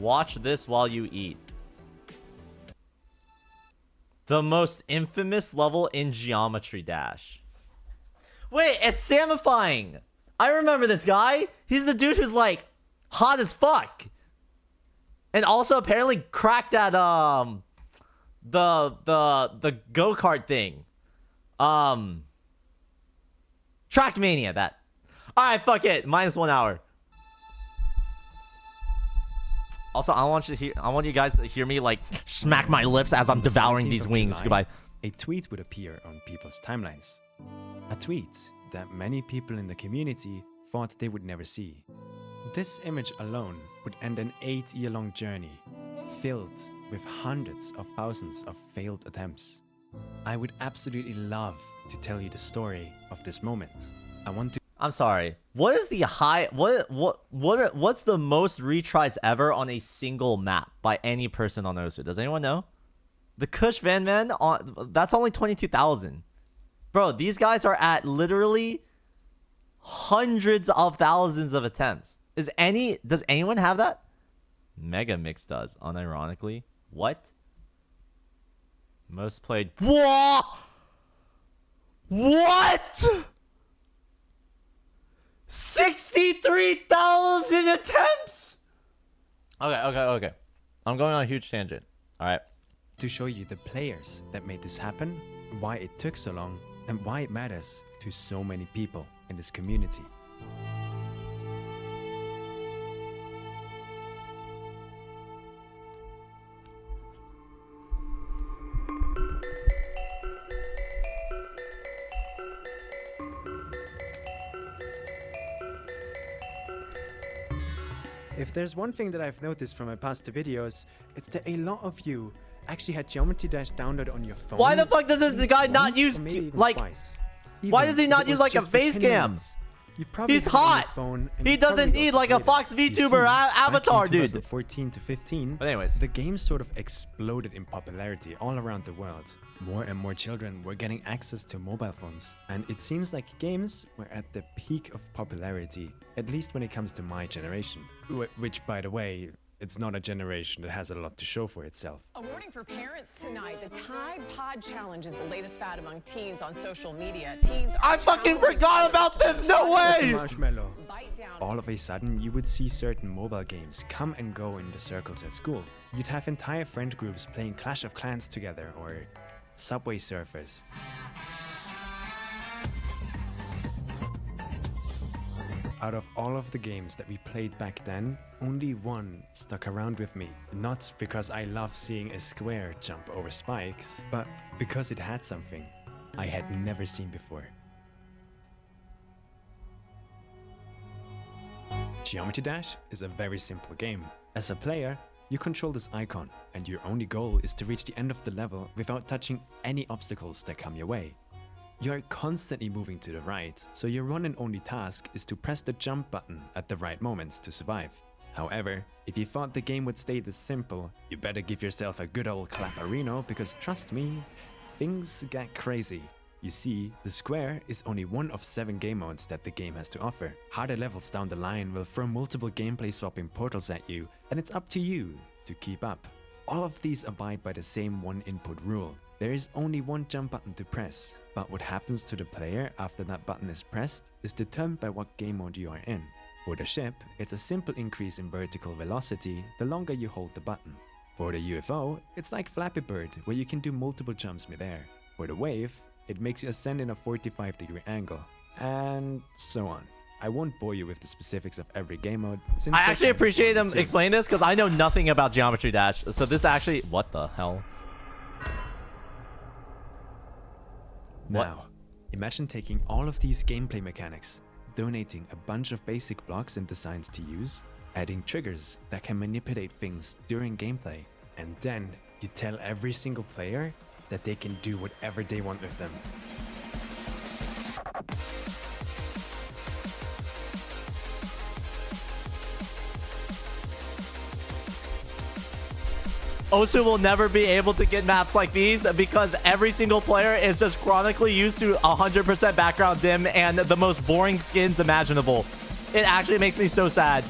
Watch this while you eat. The most infamous level in Geometry Dash. Wait, it's Samifying. I remember this guy. He's the dude who's like hot as fuck. And also apparently cracked at the go-kart thing. Trackmania, that. Alright, fuck it. -1 hour. Also, I want you guys to hear me like smack my lips as I'm devouring these wings. July, Goodbye. A tweet would appear on people's timelines. A tweet that many people in the community thought they would never see. This image alone would end an 8-year-long journey filled with hundreds of thousands of failed attempts. I would absolutely love to tell you the story of this moment. I'm sorry. What is the what's the most retries ever on a single map by any person on Osu? Does anyone know? The Kush Van Man that's only 22,000. Bro, these guys are at literally hundreds of thousands of attempts. Does anyone have that? Mega Mix does, unironically. What? Most played. What? 63,000 attempts. Okay. I'm going on a huge tangent. All right. To show you the players that made this happen, why it took so long, and why it matters to so many people in this community. If there's one thing that I've noticed from my past two videos, it's that a lot of you actually had Geometry Dash downloaded on your phone. Why the fuck does this guy not use like? Why does he not use like a face cam? He's hot. He doesn't need like a Fox VTuber avatar, dude. 2014 to 15. But anyways, the game sort of exploded in popularity all around the world. More and more children were getting access to mobile phones, and it seems like games were at the peak of popularity, at least when it comes to my generation. Which, by the way, it's not a generation that has a lot to show for itself. A warning for parents tonight. The Tide Pod Challenge is the latest fad among teens on social media. Teens are I fucking forgot about this. No way. Marshmallow. All of a sudden, you would see certain mobile games come and go in the circles at school. You'd have entire friend groups playing Clash of Clans together or Subway Surfers. Out of all of the games that we played back then, only one stuck around with me. Not because I love seeing a square jump over spikes, but because it had something I had never seen before. Geometry Dash is a very simple game. As a player, you control this icon, and your only goal is to reach the end of the level without touching any obstacles that come your way. You're constantly moving to the right, so your one and only task is to press the jump button at the right moments to survive. However, if you thought the game would stay this simple, you better give yourself a good old clapperino, because trust me, things get crazy. You see, the square is only one of 7 game modes that the game has to offer. Harder levels down the line will throw multiple gameplay swapping portals at you, and it's up to you to keep up. All of these abide by the same one input rule. There is only one jump button to press, but what happens to the player after that button is pressed is determined by what game mode you are in. For the ship, it's a simple increase in vertical velocity the longer you hold the button. For the UFO, it's like Flappy Bird, where you can do multiple jumps mid-air. For the wave, it makes you ascend in a 45-degree angle, and so on. I won't bore you with the specifics of every game mode. I actually appreciate them explaining this because I know nothing about Geometry Dash. So this actually, what the hell? Now, imagine taking all of these gameplay mechanics, donating a bunch of basic blocks and designs to use, adding triggers that can manipulate things during gameplay, and then you tell every single player that they can do whatever they want with them. Osu will never be able to get maps like these because every single player is just chronically used to 100% background dim and the most boring skins imaginable. It actually makes me so sad.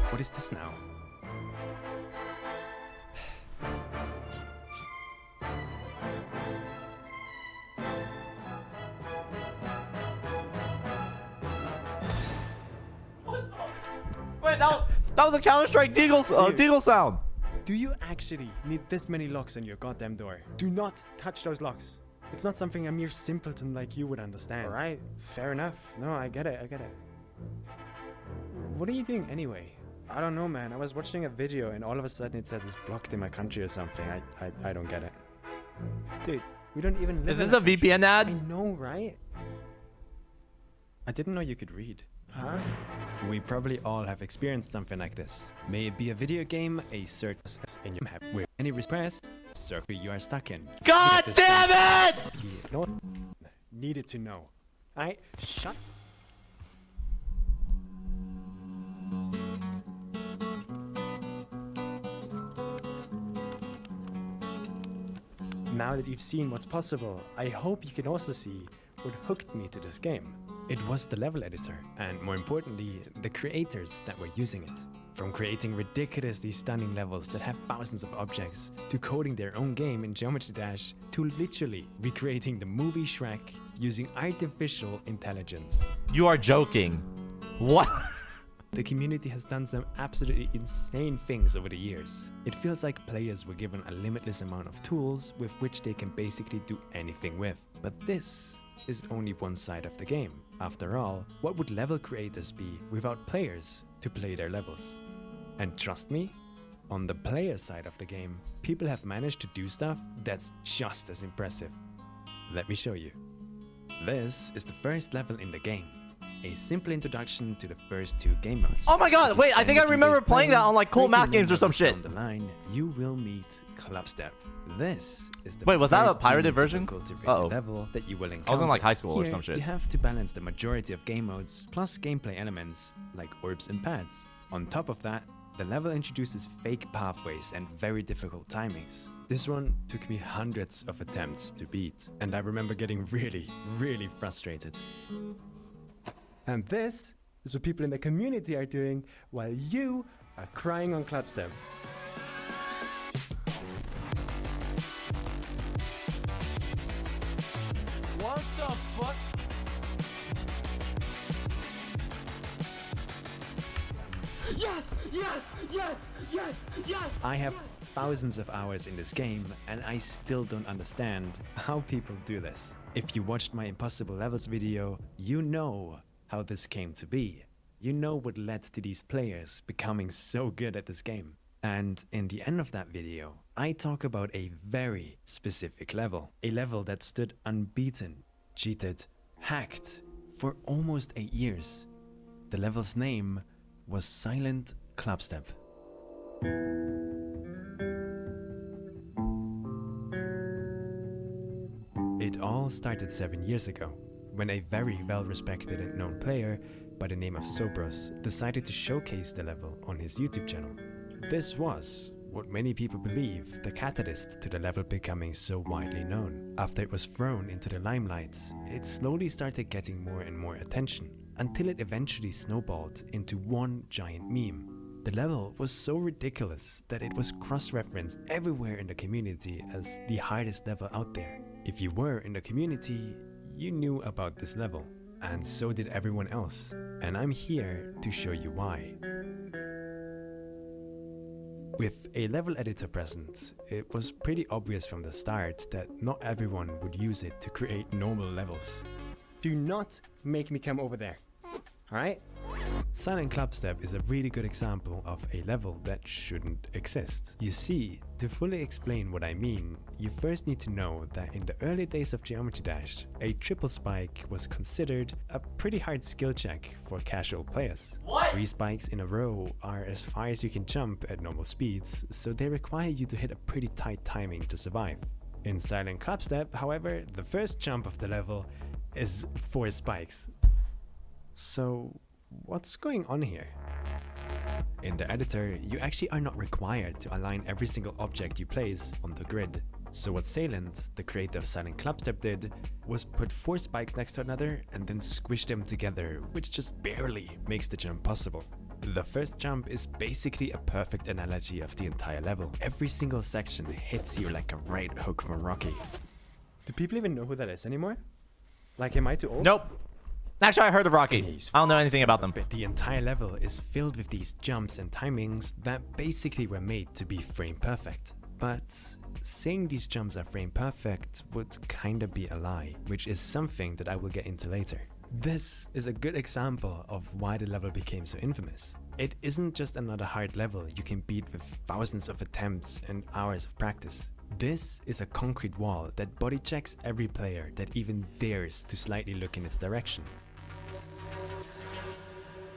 What is this now? Wait, that was a Counter-Strike Deagle sound. Do you actually need this many locks on your goddamn door? Do not touch those locks. It's not something a mere simpleton like you would understand. Alright, fair enough. No, I get it. What are you doing anyway? I don't know, man. I was watching a video and all of a sudden it says it's blocked in my country or something. I don't get it. Dude, we don't even live Is this a VPN ad? I know, right? I didn't know you could read. Huh? We probably all have experienced something like this. May it be a video game, a search in your map where any press circle you are stuck in. God damn it! No, needed to know. Shut. Now that you've seen what's possible, I hope you can also see what hooked me to this game. It was the level editor, and more importantly, the creators that were using it. From creating ridiculously stunning levels that have thousands of objects, to coding their own game in Geometry Dash, to literally recreating the movie Shrek using artificial intelligence. You are joking. What? The community has done some absolutely insane things over the years. It feels like players were given a limitless amount of tools with which they can basically do anything with. But this is only one side of the game. After all, what would level creators be without players to play their levels? And trust me, on the player side of the game, people have managed to do stuff that's just as impressive. Let me show you. This is the first level in the game. A simple introduction to the first two game modes. Oh my god, wait, I think I remember playing that on like cool math games or some shit. On the line, you will meet Clubstep. This is the Wait, was that a first pirated version? difficulty level that you will encounter. I was in like high school or Here, some shit. You have to balance the majority of game modes plus gameplay elements like orbs and pads. On top of that, the level introduces fake pathways and very difficult timings. This one took me hundreds of attempts to beat, and I remember getting really frustrated. And this is what people in the community are doing while you are crying on Clubstep. What the fuck? Yes! I have thousands of hours in this game and I still don't understand how people do this. If you watched my Impossible Levels video, you know how this came to be. You know what led to these players becoming so good at this game. And in the end of that video, I talk about a very specific level. A level that stood unbeaten, cheated, hacked for almost 8 years. The level's name was Silent Clubstep. It all started 7 years ago, when a very well-respected and known player by the name of Sobros decided to showcase the level on his YouTube channel. This was what many people believe the catalyst to the level becoming so widely known. After it was thrown into the limelight, it slowly started getting more and more attention, until it eventually snowballed into one giant meme. The level was so ridiculous that it was cross-referenced everywhere in the community as the hardest level out there. If you were in the community, you knew about this level, and so did everyone else, and I'm here to show you why. With a level editor present, it was pretty obvious from the start that not everyone would use it to create normal levels. Do not make me come over there, alright? Silent Clubstep is a really good example of a level that shouldn't exist. You see, to fully explain what I mean, you first need to know that in the early days of Geometry Dash, a triple spike was considered a pretty hard skill check for casual players. What? 3 spikes in a row are as far as you can jump at normal speeds, so they require you to hit a pretty tight timing to survive. In Silent Clubstep, however, the first jump of the level is 4 spikes. So, what's going on here? In the editor, you actually are not required to align every single object you place on the grid. So what Salient, the creator of Silent Clubstep, did was put 4 spikes next to another and then squish them together, which just barely makes the jump possible. The first jump is basically a perfect analogy of the entire level. Every single section hits you like a right hook from Rocky. Do people even know who that is anymore? Like, am I too old? Nope. Actually, I heard of Rocky. I don't know anything about them. The entire level is filled with these jumps and timings that basically were made to be frame perfect. But saying these jumps are frame perfect would kinda be a lie, which is something that I will get into later. This is a good example of why the level became so infamous. It isn't just another hard level you can beat with thousands of attempts and hours of practice. This is a concrete wall that body checks every player that even dares to slightly look in its direction.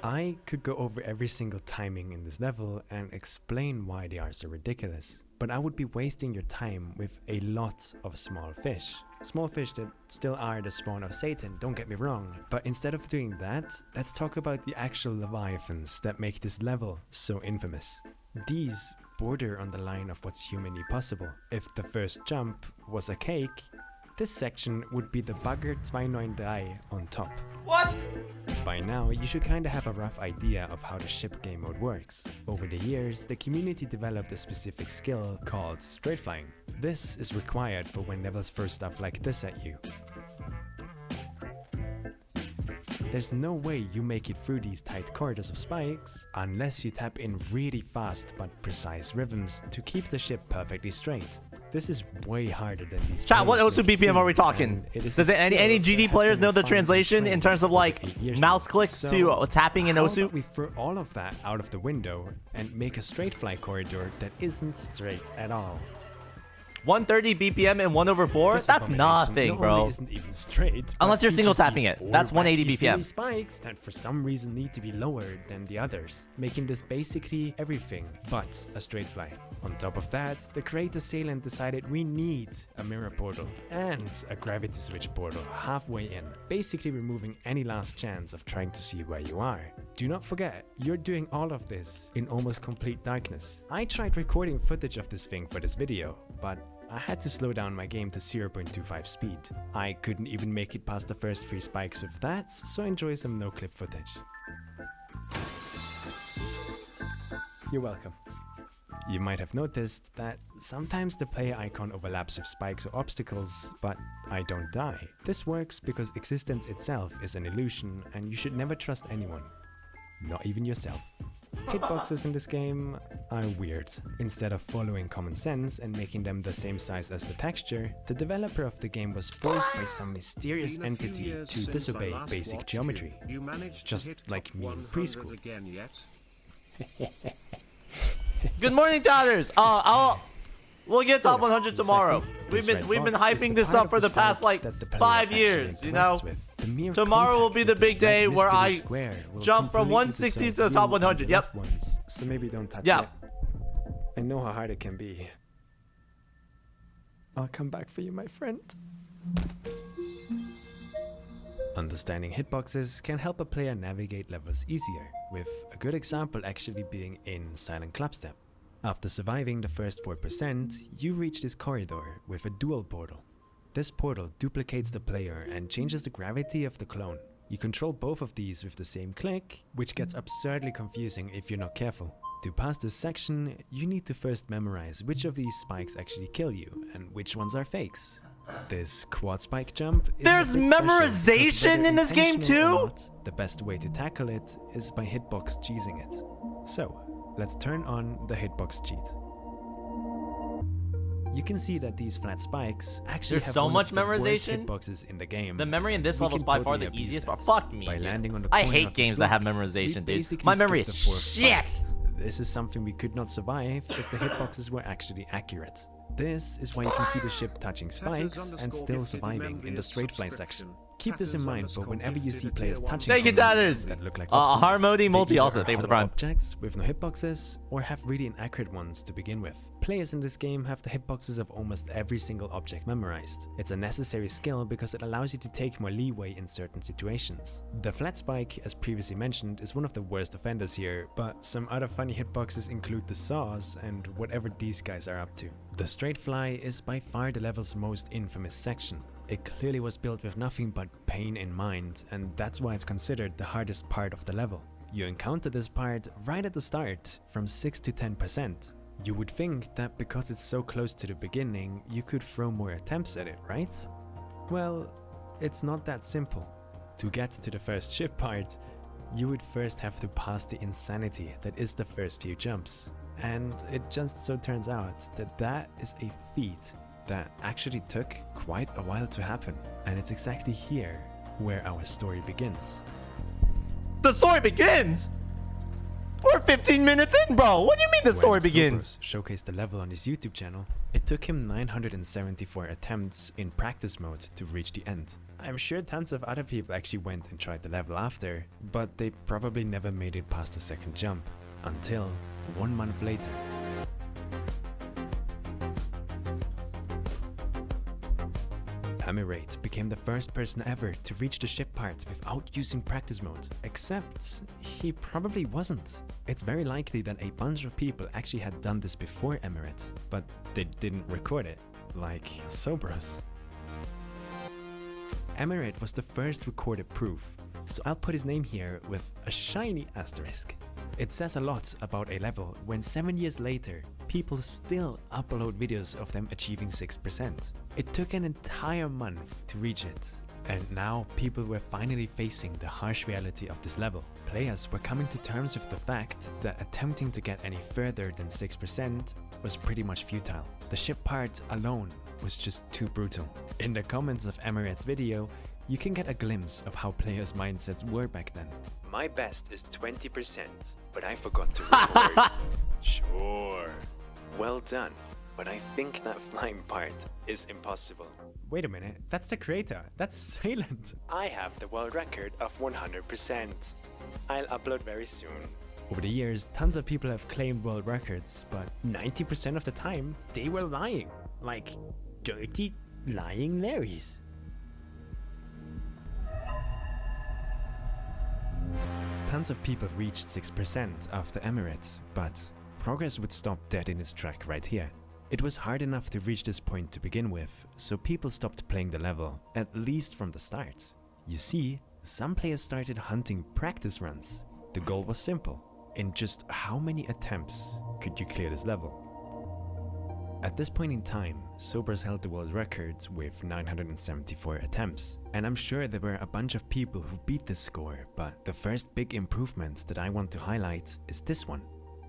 I could go over every single timing in this level and explain why they are so ridiculous, but I would be wasting your time with a lot of small fish. Small fish that still are the spawn of Satan, don't get me wrong, but instead of doing that, let's talk about the actual leviathans that make this level so infamous. These border on the line of what's humanly possible. If the first jump was a cake, this section would be the Bagger 293 on top. What? By now, you should kinda have a rough idea of how the ship game mode works. Over the years, the community developed a specific skill called straight flying. This is required for when levels throw stuff like this at you. There's no way you make it through these tight corridors of spikes unless you tap in really fast but precise rhythms to keep the ship perfectly straight. This is way harder than these. Chat, what OSU BPM are we talking? Does any GD players know the translation in terms of like mouse clicks to tapping in OSU? We throw all of that out of the window and make a straight fly corridor that isn't straight at all. 130 BPM and 1/4? That's nothing, bro. Isn't even straight, unless you're single tapping it. That's 180 BPM. Spikes that for some reason need to be lower than the others, making this basically everything but a straight fly. On top of that, the creator Salient decided we need a mirror portal and a gravity switch portal halfway in, basically removing any last chance of trying to see where you are. Do not forget, you're doing all of this in almost complete darkness. I tried recording footage of this thing for this video, but I had to slow down my game to 0.25 speed. I couldn't even make it past the first 3 spikes with that, so enjoy some no-clip footage. You're welcome. You might have noticed that sometimes the player icon overlaps with spikes or obstacles, but I don't die. This works because existence itself is an illusion and you should never trust anyone, not even yourself. Hitboxes in this game are weird. Instead of following common sense and making them the same size as the texture, the developer of the game was forced by some mysterious entity to disobey basic geometry. Just like me in preschool. Good morning, Todders. We'll get top 100 tomorrow. We've been hyping this up for the past like 5 years, you know. Tomorrow will be the big day where I jump from 160 to the top 100. Yep. So maybe don't touch it. I know how hard it can be. I'll come back for you, my friend. Understanding hitboxes can help a player navigate levels easier, with a good example actually being in Silent Clubstep. After surviving the first 4%, you reach this corridor with a duel portal. This portal duplicates the player and changes the gravity of the clone. You control both of these with the same click, which gets absurdly confusing if you're not careful. To pass this section, you need to first memorize which of these spikes actually kill you and which ones are fakes. This quad spike jump is There's memorization in this game too? Not, the best way to tackle it is by hitbox cheesing it. So, let's turn on the hitbox cheat. You can see that these flat spikes actually have so one much of the worst memorization. hitboxes in the game. The memory in this level is by far the easiest part. Fuck me. By landing on the I corner hate of this games that have block, memorization, we dude. My memory is basically skipped the fourth shit. spike. This is something we could not survive if the hitboxes were actually accurate. This is why you can see the ship touching spikes and still surviving in the straight fly section. Keep this in mind for whenever you see players touching things that look like Harmony Multi also, thank you for the prime. Objects with no hitboxes or have really inaccurate ones to begin with. Players in this game have the hitboxes of almost every single object memorized. It's a necessary skill because it allows you to take more leeway in certain situations. The flat spike, as previously mentioned, is one of the worst offenders here, but some other funny hitboxes include the saws and whatever these guys are up to. The straight fly is by far the level's most infamous section. It clearly was built with nothing but pain in mind, and that's why it's considered the hardest part of the level. You encounter this part right at the start, from 6 to 10%. You would think that because it's so close to the beginning, you could throw more attempts at it, right? Well, it's not that simple. To get to the first ship part, you would first have to pass the insanity that is the first few jumps. And it just so turns out that that is a feat that actually took quite a while to happen. And it's exactly here where our story begins. The story begins? We're 15 minutes in, bro. What do you mean the story begins? Showcased the level on his YouTube channel. It took him 974 attempts in practice mode to reach the end. I'm sure tons of other people actually went and tried the level after, but they probably never made it past the second jump, until 1 month later. Emirate became the first person ever to reach the ship part without using practice mode, except he probably wasn't. It's very likely that a bunch of people actually had done this before Emirate, but they didn't record it, like Sobros. Emirate was the first recorded proof, so I'll put his name here with a shiny asterisk. It says a lot about a level when 7 years later, people still upload videos of them achieving 6%. It took an entire month to reach it, and now people were finally facing the harsh reality of this level. Players were coming to terms with the fact that attempting to get any further than 6% was pretty much futile. The ship part alone was just too brutal. In the comments of Emirate's video, you can get a glimpse of how players' mindsets were back then. My best is 20%, but I forgot to record. Sure. Well done, but I think that flying part is impossible. Wait a minute, that's the creator, that's Salent. I have the world record of 100%. I'll upload very soon. Over the years, tons of people have claimed world records, but 90% of the time, they were lying. Like, dirty, lying Larrys. Tons of people reached 6% after Emirates, but progress would stop dead in its track right here. It was hard enough to reach this point to begin with, so people stopped playing the level, at least from the start. You see, some players started hunting practice runs. The goal was simple. In just how many attempts could you clear this level? At this point in time, Sobers held the world record with 974 attempts, and I'm sure there were a bunch of people who beat this score, but the first big improvement that I want to highlight is this one.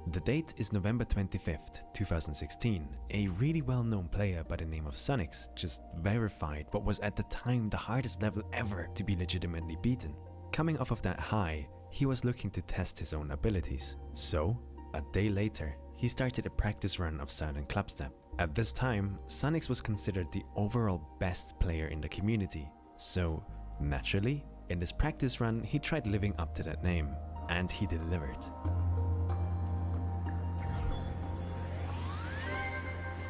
The date is November 25th, 2016. A really well-known player by the name of Sonix just verified what was at the time the hardest level ever to be legitimately beaten. Coming off of that high, he was looking to test his own abilities. So, a day later, he started a practice run of Silent Clubstep. At this time, Sonix was considered the overall best player in the community. So, naturally, in this practice run, he tried living up to that name, and he delivered.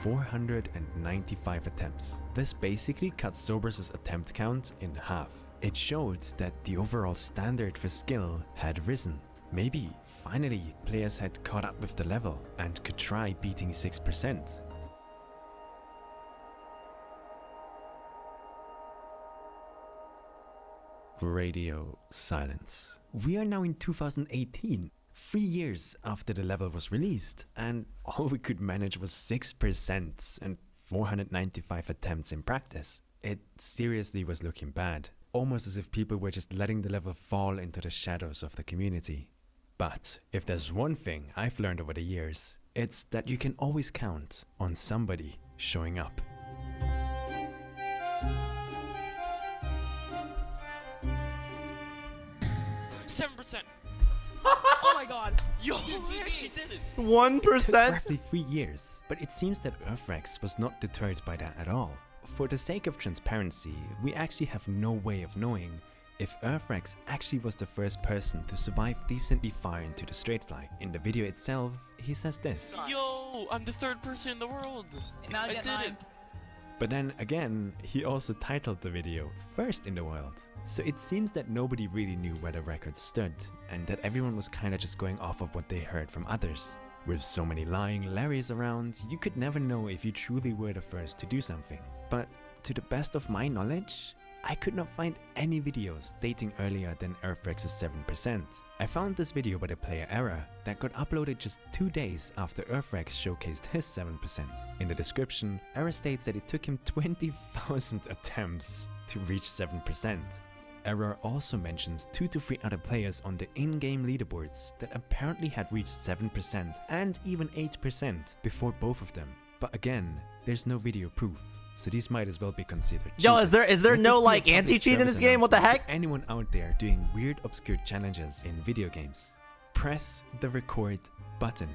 495 attempts. This basically cut Sobers' attempt count in half. It showed that the overall standard for skill had risen. Maybe, finally, players had caught up with the level and could try beating 6%. Radio silence. We are now in 2018. 3 years after the level was released, and all we could manage was 6% and 495 attempts in practice. It seriously was looking bad, almost as if people were just letting the level fall into the shadows of the community. But if there's one thing I've learned over the years, it's that you can always count on somebody showing up. 7%. Oh my god. Yo, we actually did it. 1%? It took roughly 3 years, but it seems that Earthrex was not deterred by that at all. For the sake of transparency, we actually have no way of knowing if Earthrex actually was the first person to survive decently far into the straight fly. In the video itself, he says this. Yo, I'm the 3rd person in the world. Now I did it. But then again, he also titled the video First in the World. So it seems that nobody really knew where the record stood, and that everyone was kinda just going off of what they heard from others. With so many lying Larrys around, you could never know if you truly were the first to do something. But to the best of my knowledge, I could not find any videos dating earlier than Earthrex's 7%. I found this video by the player Error that got uploaded just 2 days after Earthrex showcased his 7%. In the description, Error states that it took him 20,000 attempts to reach 7%. Error also mentions 2 to 3 other players on the in-game leaderboards that apparently had reached 7% and even 8% before both of them. But again, there's no video proof, so these might as well be considered Yo, cheated. is there Let no this be a like public anti-cheat in this service game? What the announcement heck? to anyone out there doing weird obscure challenges in video games, press the record button.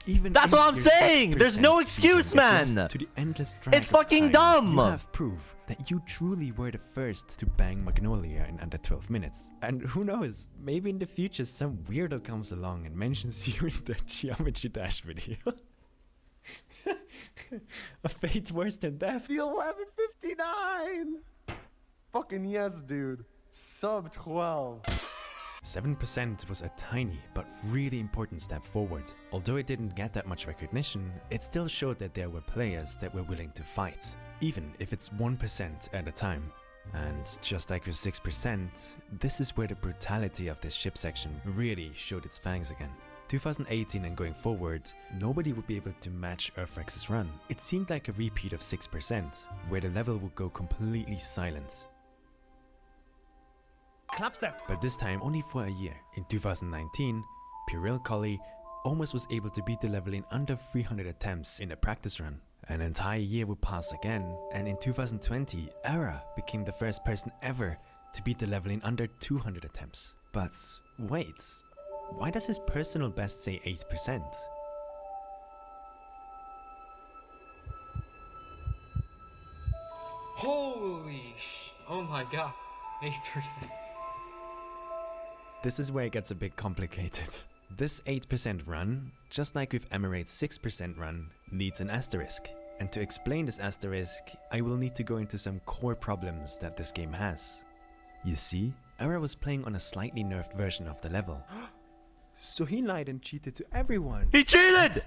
Even That's if what I'm your saying! There's no 6% excuse, gets lost man! to the endless drag It's of fucking time, dumb! You have proof that you truly were the first to bang Magnolia in under 12 minutes. And who knows, maybe in the future some weirdo comes along and mentions you in the Geometry Dash video. A fate's worse than death. The 1159! Fucking yes, dude. Sub 12. 7% was a tiny but really important step forward. Although it didn't get that much recognition, it still showed that there were players that were willing to fight, even if it's 1% at a time. And just like with 6%, this is where the brutality of this ship section really showed its fangs again. 2018 and going forward, nobody would be able to match Earthrex's run. It seemed like a repeat of 6%, where the level would go completely silent. Clubstep. But this time only for a year. In 2019, Purell Collie almost was able to beat the level in under 300 attempts in a practice run. An entire year would pass again, and in 2020, Era became the first person ever to beat the level in under 200 attempts. But wait, why does his personal best say 8%? Oh my god, 8%. This is where it gets a bit complicated. This 8% run, just like with Emirates' 6% run, needs an asterisk. And to explain this asterisk, I will need to go into some core problems that this game has. You see, Era was playing on a slightly nerfed version of the level. So he lied and cheated to everyone. He cheated!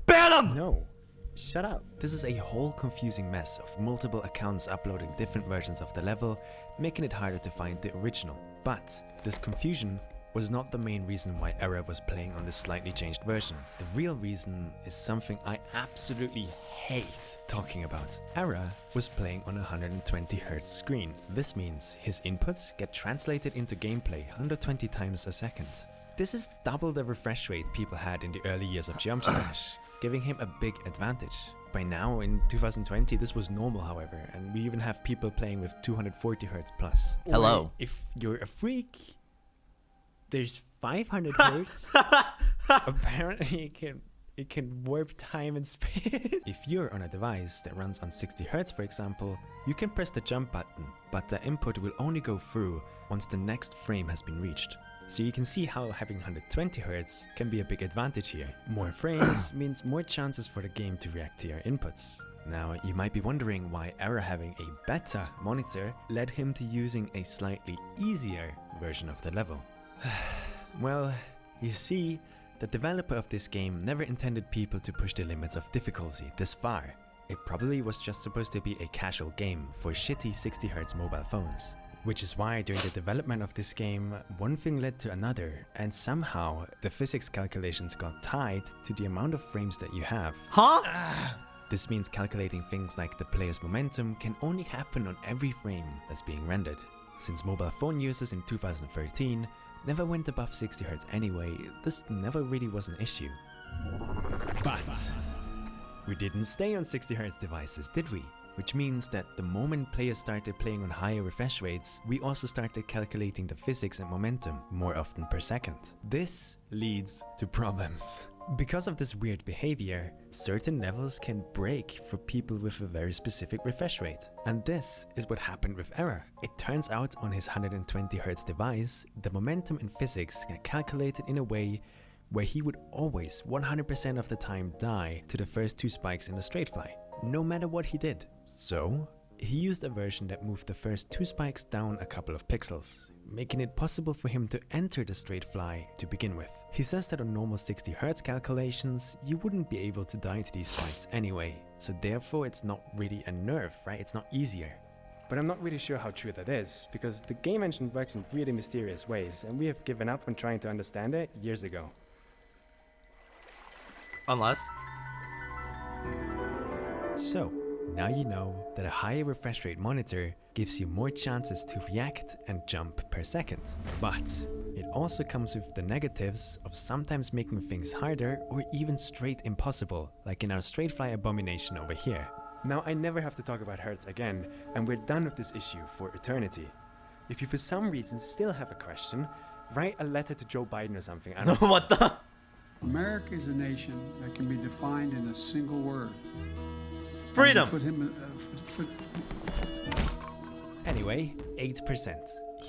Ban him! No, shut up. This is a whole confusing mess of multiple accounts uploading different versions of the level, making it harder to find the original. But this confusion was not the main reason why Era was playing on this slightly changed version. The real reason is something I absolutely hate talking about. Era was playing on a 120 Hz screen. This means his inputs get translated into gameplay 120 times a second. This is double the refresh rate people had in the early years of Geometry Dash, giving him a big advantage. By now, in 2020, this was normal, however, and we even have people playing with 240 Hz plus. Hello. Or if you're a freak, there's 500 Hz. Apparently, it can warp time and space. If you're on a device that runs on 60 Hz, for example, you can press the jump button, but the input will only go through once the next frame has been reached. So you can see how having 120 Hz can be a big advantage here. More frames means more chances for the game to react to your inputs. Now, you might be wondering why Era having a better monitor led him to using a slightly easier version of the level. Well, you see, the developer of this game never intended people to push the limits of difficulty this far. It probably was just supposed to be a casual game for shitty 60 Hz mobile phones. Which is why during the development of this game, one thing led to another, and somehow the physics calculations got tied to the amount of frames that you have. Huh? This means calculating things like the player's momentum can only happen on every frame that's being rendered. Since mobile phone users in 2013 never went above 60 Hz anyway, this never really was an issue. But we didn't stay on 60 Hz devices, did we? Which means that the moment players started playing on higher refresh rates, we also started calculating the physics and momentum more often per second. This leads to problems. Because of this weird behavior, certain levels can break for people with a very specific refresh rate. And this is what happened with Era. It turns out on his 120 Hz device, the momentum and physics get calculated in a way where he would always 100% of the time die to the first 2 spikes in the straight fly, no matter what he did. So, he used a version that moved the first 2 spikes down a couple of pixels, making it possible for him to enter the straight fly to begin with. He says that on normal 60 Hz calculations, you wouldn't be able to die to these spikes anyway, so therefore it's not really a nerf, right? It's not easier. But I'm not really sure how true that is, because the game engine works in really mysterious ways, and we have given up on trying to understand it years ago. Unless. So, now you know that a higher refresh rate monitor gives you more chances to react and jump per second. But it also comes with the negatives of sometimes making things harder or even straight impossible, like in our straight fly abomination over here. Now I never have to talk about Hertz again, and we're done with this issue for eternity. If you for some reason still have a question, write a letter to Joe Biden or something. I don't know. What the? America is a nation that can be defined in a single word. Freedom. Anyway, 8%.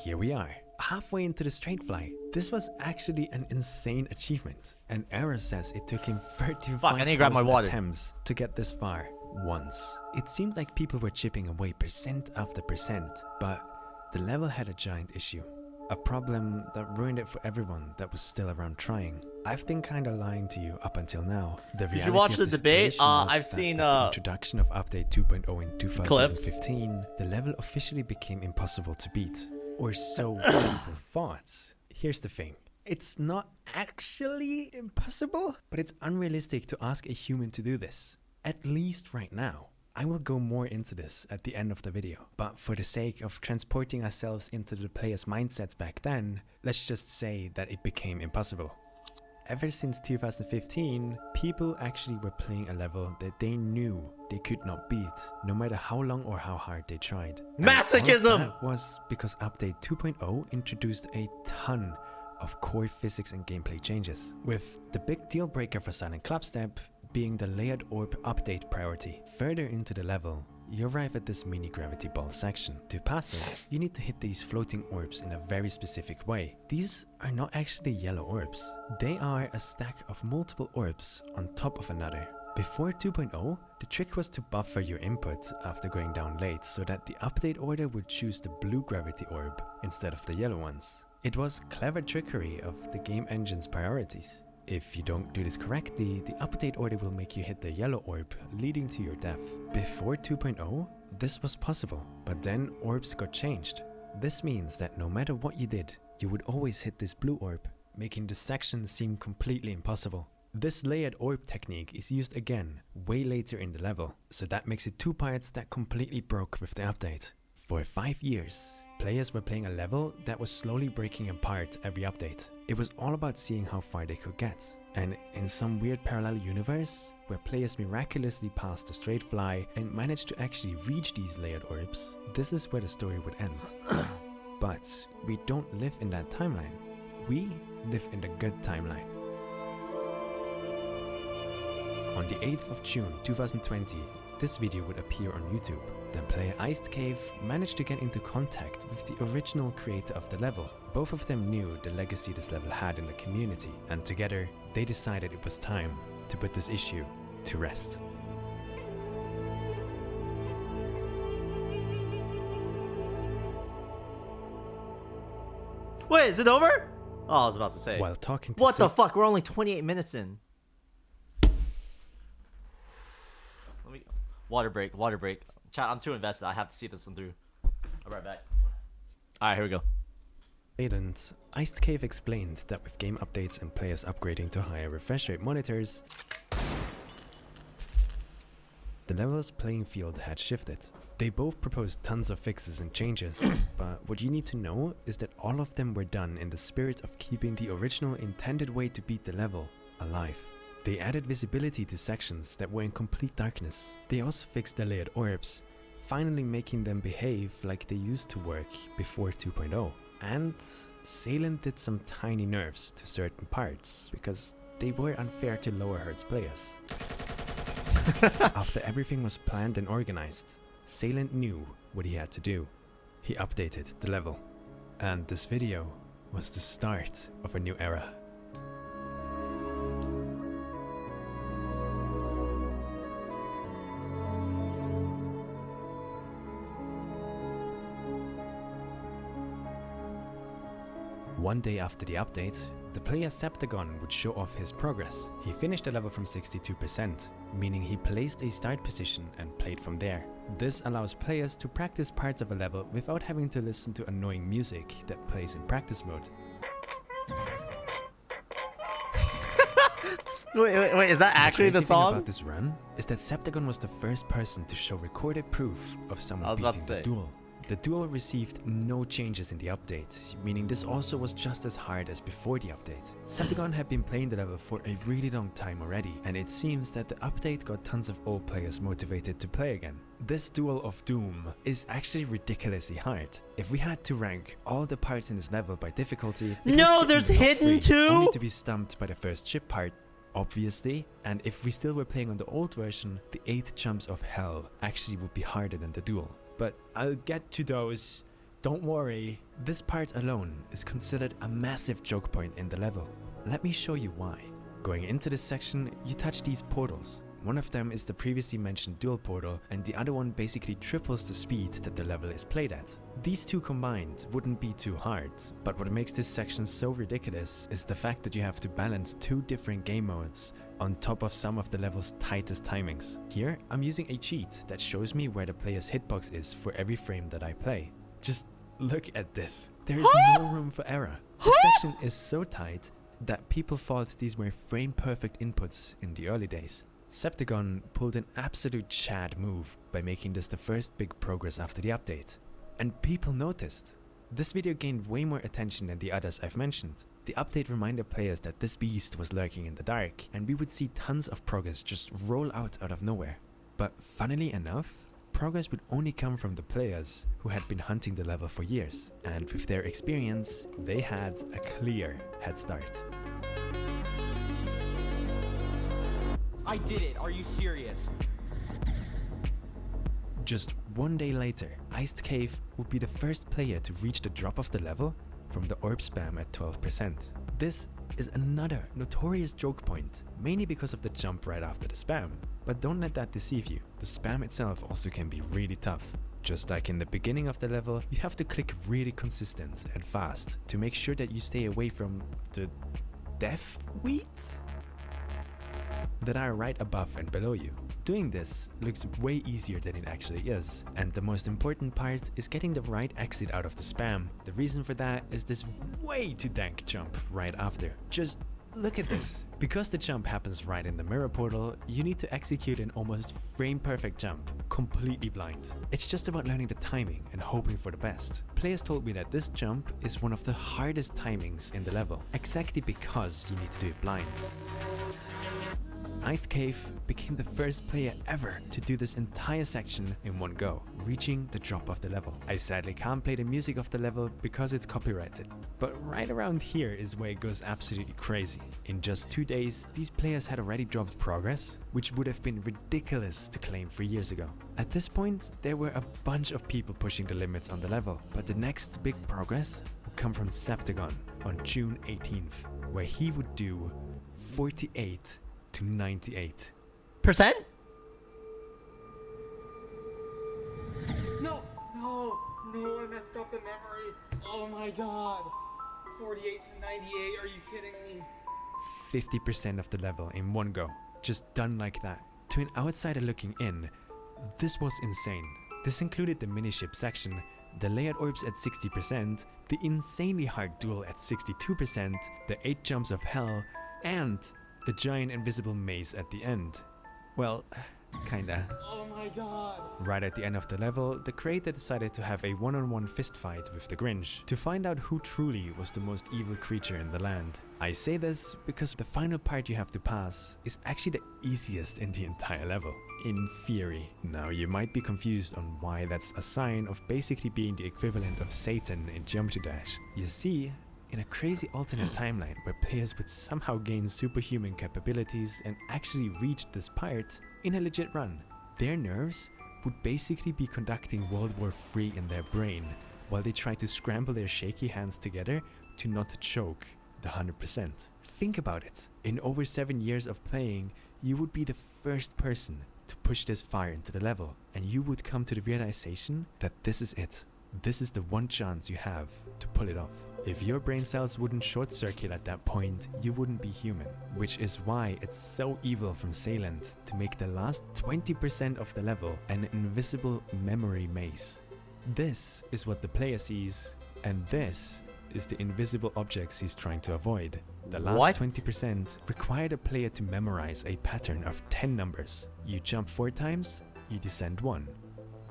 Here we are, halfway into the straight fly. This was actually an insane achievement. An error says it took him 35,000 attempts to get this far once. It seemed like people were chipping away percent after percent, but the level had a giant issue. A problem that ruined it for everyone that was still around trying. I've been kinda lying to you up until now. Did you watch the debate? I've seen the introduction of update 2.0 in 2015, the level officially became impossible to beat. Or so people thought. Here's the thing. It's not actually impossible, but it's unrealistic to ask a human to do this. At least right now. I will go more into this at the end of the video, but for the sake of transporting ourselves into the players' mindsets back then, let's just say that it became impossible. Ever since 2015, people actually were playing a level that they knew they could not beat, no matter how long or how hard they tried. Masochism! That was because update 2.0 introduced a ton of core physics and gameplay changes, with the big deal breaker for Silent Clubstep being the layered orb update priority. Further into the level, you arrive at this mini gravity ball section. To pass it, you need to hit these floating orbs in a very specific way. These are not actually yellow orbs. They are a stack of multiple orbs on top of another. Before 2.0, the trick was to buffer your input after going down late so that the update order would choose the blue gravity orb instead of the yellow ones. It was clever trickery of the game engine's priorities. If you don't do this correctly, the update order will make you hit the yellow orb, leading to your death. Before 2.0, this was possible, but then orbs got changed. This means that no matter what you did, you would always hit this blue orb, making the section seem completely impossible. This layered orb technique is used again, way later in the level, so that makes it two parts that completely broke with the update. For 5 years, players were playing a level that was slowly breaking apart every update. It was all about seeing how far they could get. And in some weird parallel universe, where players miraculously passed the straight fly and managed to actually reach these layered orbs, this is where the story would end. But we don't live in that timeline. We live in the good timeline. On the 8th of June 2020, this video would appear on YouTube. Then player Iced Cave managed to get into contact with the original creator of the level. Both of them knew the legacy this level had in the community, and together they decided it was time to put this issue to rest. Wait, is it over? Oh, I was about to say. While talking to what the fuck? We're only 28 minutes in. Let me water break. Chat, I'm too invested. I have to see this one through. I'll be right back. Alright, here we go. Iced Cave explained that with game updates and players upgrading to higher refresh rate monitors, the level's playing field had shifted. They both proposed tons of fixes and changes, but what you need to know is that all of them were done in the spirit of keeping the original intended way to beat the level alive. They added visibility to sections that were in complete darkness. They also fixed the layered orbs, finally making them behave like they used to work before 2.0. And Salem did some tiny nerfs to certain parts, because they were unfair to lower Hertz players. After everything was planned and organized, Salem knew what he had to do. He updated the level. And this video was the start of a new era. One day after the update, the player Septagon would show off his progress. He finished the level from 62%, meaning he placed a start position and played from there. This allows players to practice parts of a level without having to listen to annoying music that plays in practice mode. Wait, is that actually the crazy thing song? about this run is that Septagon was the first person to show recorded proof of I someone was about beating to the say. duel. The duel received no changes in the update, meaning this also was just as hard as before the update. Septagon had been playing the level for a really long time already, and it seems that the update got tons of old players motivated to play again. This Duel of Doom is actually ridiculously hard. If we had to rank all the parts in this level by difficulty, it No, would sit there's in the top hidden 3, too? only to be stumped by the first ship part, obviously, and if we still were playing on the old version, the 8 jumps of hell actually would be harder than the duel. But I'll get to those. Don't worry, this part alone is considered a massive choke point in the level. Let me show you why. Going into this section, you touch these portals. One of them is the previously mentioned dual portal, and the other one basically triples the speed that the level is played at. These two combined wouldn't be too hard, but what makes this section so ridiculous is the fact that you have to balance 2 different game modes on top of some of the level's tightest timings. Here, I'm using a cheat that shows me where the player's hitbox is for every frame that I play. Just look at this. There is no room for error. This section is so tight that people thought these were frame-perfect inputs in the early days. Septagon pulled an absolute Chad move by making this the first big progress after the update. And people noticed. This video gained way more attention than the others I've mentioned. The update reminded players that this beast was lurking in the dark, and we would see tons of progress just roll out of nowhere. But funnily enough, progress would only come from the players who had been hunting the level for years, and with their experience, they had a clear head start. I did it, are you serious? Just one day later, Iced Cave would be the first player to reach the drop of the level from the orb spam at 12%. This is another notorious choke point, mainly because of the jump right after the spam. But don't let that deceive you. The spam itself also can be really tough. Just like in the beginning of the level, you have to click really consistent and fast to make sure that you stay away from the death weeds that are right above and below you. Doing this looks way easier than it actually is, and the most important part is getting the right exit out of the spam. The reason for that is this way too dank jump right after. Just look at this. Because the jump happens right in the mirror portal, you need to execute an almost frame-perfect jump, completely blind. It's just about learning the timing and hoping for the best. Players told me that this jump is one of the hardest timings in the level, exactly because you need to do it blind. Iced Cave became the first player ever to do this entire section in one go, reaching the drop of the level. I sadly can't play the music of the level because it's copyrighted, but right around here is where it goes absolutely crazy. In just 2 days, these players had already dropped progress, which would have been ridiculous to claim 3 years ago. At this point, there were a bunch of people pushing the limits on the level, but the next big progress would come from Septagon on June 18th, where he would do 48 to 98%. No, I messed up the memory. Oh my god. 48 to 98, are you kidding me? 50% of the level in one go, just done like that. To an outsider looking in, this was insane. This included the miniship section, the layered orbs at 60%, the insanely hard duel at 62%, the 8 jumps of hell, and the giant invisible maze at the end. Well, kinda. Oh my god. Right at the end of the level, the creator decided to have a one-on-one fistfight with the Grinch to find out who truly was the most evil creature in the land. I say this because the final part you have to pass is actually the easiest in the entire level, in theory. Now you might be confused on why that's a sign of basically being the equivalent of Satan in Geometry Dash. You see, in a crazy alternate timeline where players would somehow gain superhuman capabilities and actually reach this part in a legit run, their nerves would basically be conducting World War III in their brain while they try to scramble their shaky hands together to not choke the 100%. Think about it. In over 7 years of playing, you would be the first person to push this far into the level, and you would come to the realization that this is it. This is the one chance you have to pull it off. If your brain cells wouldn't short circuit at that point, you wouldn't be human, which is why it's so evil from Salient to make the last 20% of the level an invisible memory maze. This is what the player sees, and this is the invisible objects he's trying to avoid. The last 20% require the player to memorize a pattern of 10 numbers. You jump 4 times, you descend 1.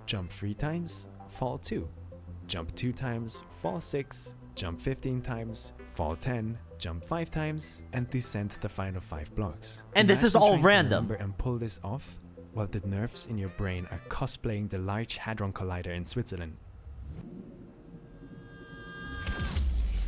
Jump 3 times, fall 2. Jump 2 times, fall 6. Jump 15 times, fall 10, jump 5 times, and descend the final 5 blocks. And this is all Imagine trying to random. remember and pull this off while the nerves in your brain are cosplaying the Large Hadron Collider in Switzerland.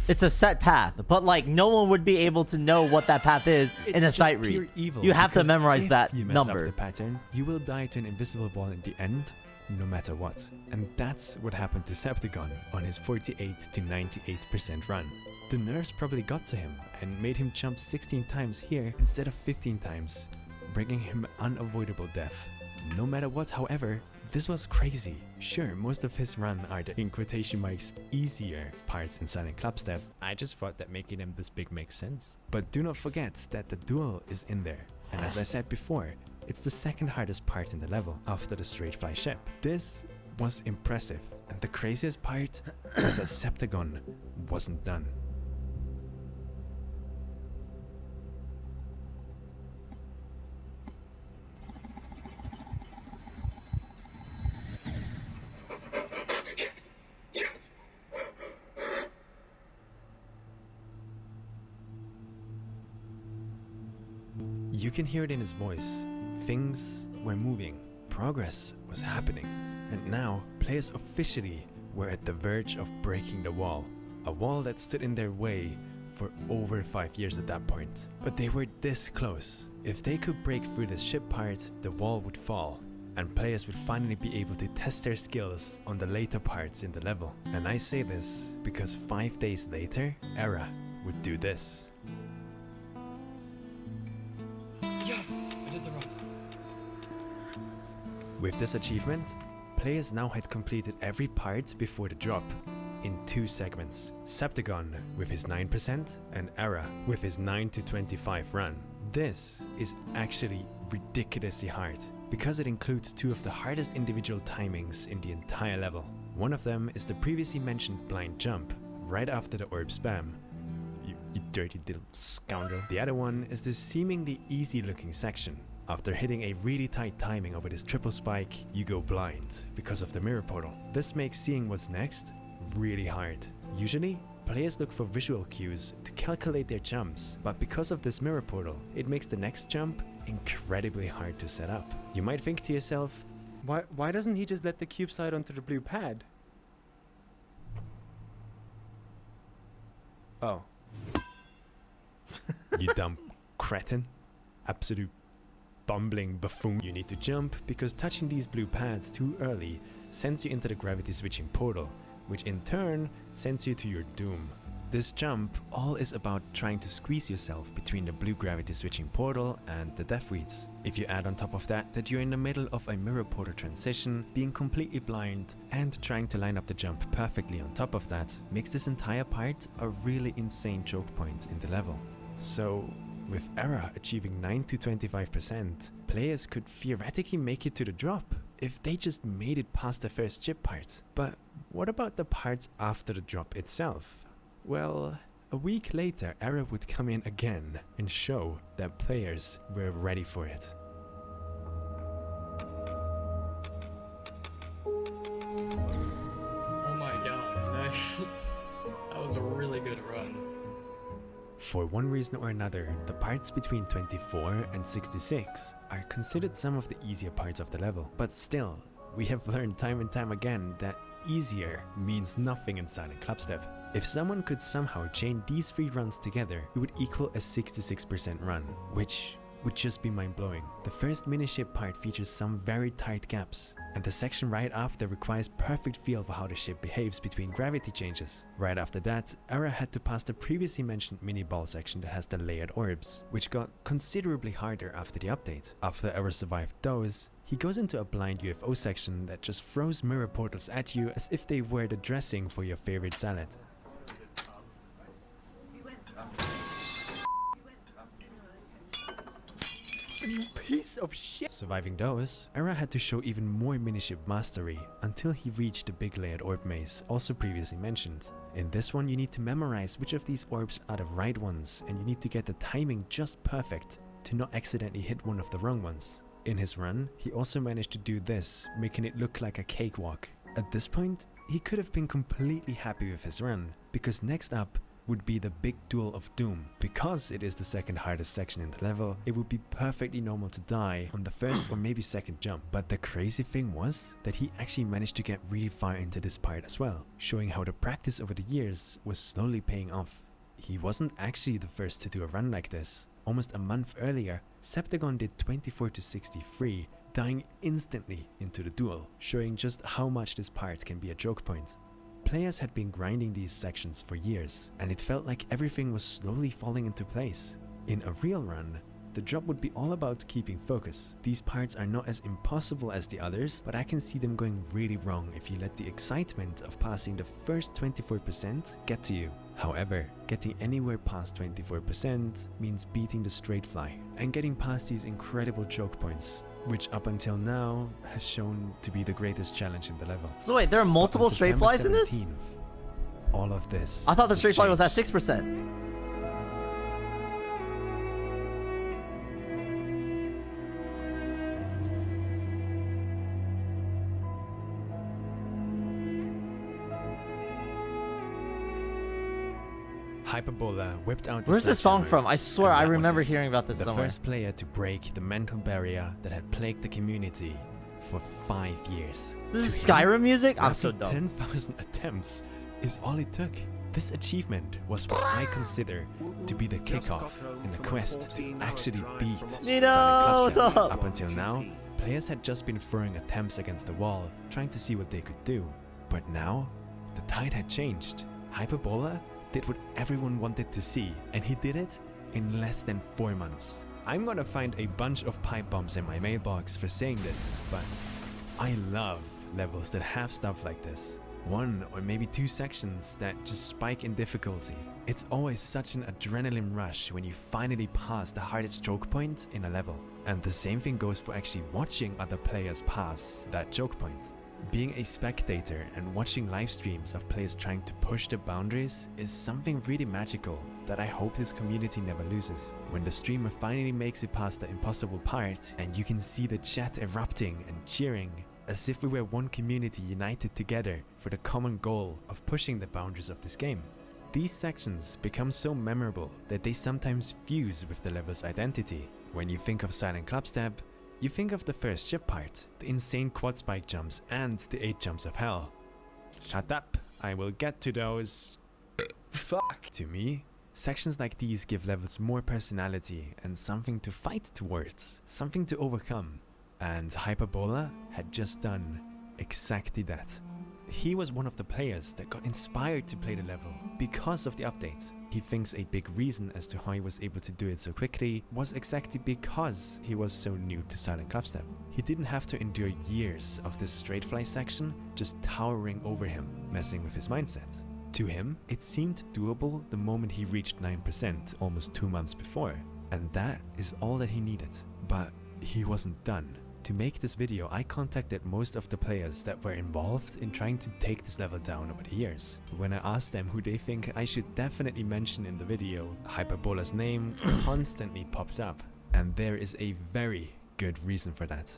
It's a set path, but like no one would be able to know what that path is in a just sight pure read. evil, You have to because memorize if that you mess up number. the pattern, you will die to an invisible ball in the end, no matter what. And that's what happened to Septagon on his 48 to 98% run. The nerves probably got to him and made him jump 16 times here instead of 15 times, bringing him unavoidable death. No matter what, however, this was crazy. Sure, most of his run are the, in quotation marks, easier parts in Silent Clubstep. I just thought that making them this big makes sense. But do not forget that the duel is in there. And as I said before, it's the second hardest part in the level after the straight fly ship. This was impressive, and the craziest part is that Septagon wasn't done. You can hear it in his voice. Things were moving. Progress was happening. And now, players officially were at the verge of breaking the wall. A wall that stood in their way for over 5 years at that point. But they were this close. If they could break through the ship part, the wall would fall. And players would finally be able to test their skills on the later parts in the level. And I say this because 5 days later, Era would do this. Yes! I did the run. With this achievement, players now had completed every part before the drop in 2 segments. Septagon with his 9% and Era with his 9 to 25 run. This is actually ridiculously hard because it includes 2 of the hardest individual timings in the entire level. One of them is the previously mentioned blind jump right after the orb spam. You dirty little scoundrel. The other one is the seemingly easy looking section. After hitting a really tight timing over this triple spike, you go blind because of the mirror portal. This makes seeing what's next really hard. Usually, players look for visual cues to calculate their jumps, but because of this mirror portal, it makes the next jump incredibly hard to set up. You might think to yourself, Why doesn't he just let the cube slide onto the blue pad? Oh. you dumb cretin, absolute bumbling buffoon. You need to jump because touching these blue pads too early sends you into the gravity switching portal, which in turn sends you to your doom. This jump all is about trying to squeeze yourself between the blue gravity switching portal and the death weeds. If you add on top of that you're in the middle of a mirror portal transition, being completely blind, and trying to line up the jump perfectly on top of that, makes this entire part a really insane choke point in the level. So, with Era achieving 9 to 25%, players could theoretically make it to the drop if they just made it past the first chip part. But what about the parts after the drop itself? Well, a week later, Era would come in again and show that players were ready for it. Oh my god, nice. That was a really good run. For one reason or another, the parts between 24 and 66 are considered some of the easier parts of the level. But still, we have learned time and time again that easier means nothing in Silent Clubstep. If someone could somehow chain these 3 runs together, it would equal a 66% run, which would just be mind-blowing. The first miniship part features some very tight gaps, and the section right after requires perfect feel for how the ship behaves between gravity changes. Right after that, Era had to pass the previously mentioned mini-ball section that has the layered orbs, which got considerably harder after the update. After Era survived those, he goes into a blind UFO section that just throws mirror portals at you as if they were the dressing for your favorite salad. You piece of shit. Surviving those, Era had to show even more miniship mastery until he reached the big layered orb maze, also previously mentioned. In this one you need to memorize which of these orbs are the right ones, and you need to get the timing just perfect to not accidentally hit one of the wrong ones. In his run, he also managed to do this, making it look like a cakewalk. At this point, he could have been completely happy with his run, because next up would be the big duel of doom. Because it is the second hardest section in the level, it would be perfectly normal to die on the first or maybe second jump. But the crazy thing was that he actually managed to get really far into this part as well, showing how the practice over the years was slowly paying off. He wasn't actually the first to do a run like this. Almost a month earlier, Septagon did 24 to 63, dying instantly into the duel, showing just how much this part can be a joke point. Players had been grinding these sections for years, and it felt like everything was slowly falling into place. In a real run, the job would be all about keeping focus. These parts are not as impossible as the others, but I can see them going really wrong if you let the excitement of passing the first 24% get to you. However, getting anywhere past 24% means beating the straight fly and getting past these incredible choke points, which up until now has shown to be the greatest challenge in the level. So wait, there are multiple straight flies in this? All of this. I thought the straight fly was at changed. 6%. Hyperbola whipped out Where's this song sledgehammer, from? I swear and I that was remember it. hearing about this The somewhere. first player to break the mental barrier that had plagued the community for 5 years. This is To him, Skyrim music? I'm so roughly dumb. 10,000 attempts is all it took. This achievement was what I consider to be the kickoff in the quest to actually beat Nino, Silent what's Clubstep. up? Up until now, players had just been throwing attempts against the wall, trying to see what they could do. But now, the tide had changed. Hyperbola did what everyone wanted to see, and he did it in less than 4 months. I'm gonna find a bunch of pipe bombs in my mailbox for saying this, but I love levels that have stuff like this. 1 or maybe 2 sections that just spike in difficulty. It's always such an adrenaline rush when you finally pass the hardest choke point in a level. And the same thing goes for actually watching other players pass that choke point. Being a spectator and watching live streams of players trying to push the boundaries is something really magical that I hope this community never loses. When the streamer finally makes it past the impossible part and you can see the chat erupting and cheering, as if we were one community united together for the common goal of pushing the boundaries of this game. These sections become so memorable that they sometimes fuse with the level's identity. When you think of Silent Clubstep, you think of the first ship part, the insane quad spike jumps and the 8 jumps of hell. Shut up, I will get to those. Fuck. To me, sections like these give levels more personality and something to fight towards, something to overcome. And Hyperbola had just done exactly that. He was one of the players that got inspired to play the level because of the update. He thinks a big reason as to how he was able to do it so quickly was exactly because he was so new to Silent Clubstep. He didn't have to endure years of this straight fly section just towering over him, messing with his mindset. To him, it seemed doable the moment he reached 9% almost 2 months before, and that is all that he needed. But he wasn't done. To make this video, I contacted most of the players that were involved in trying to take this level down over the years. When I asked them who they think I should definitely mention in the video, Hyperbola's name constantly popped up. And there is a very good reason for that.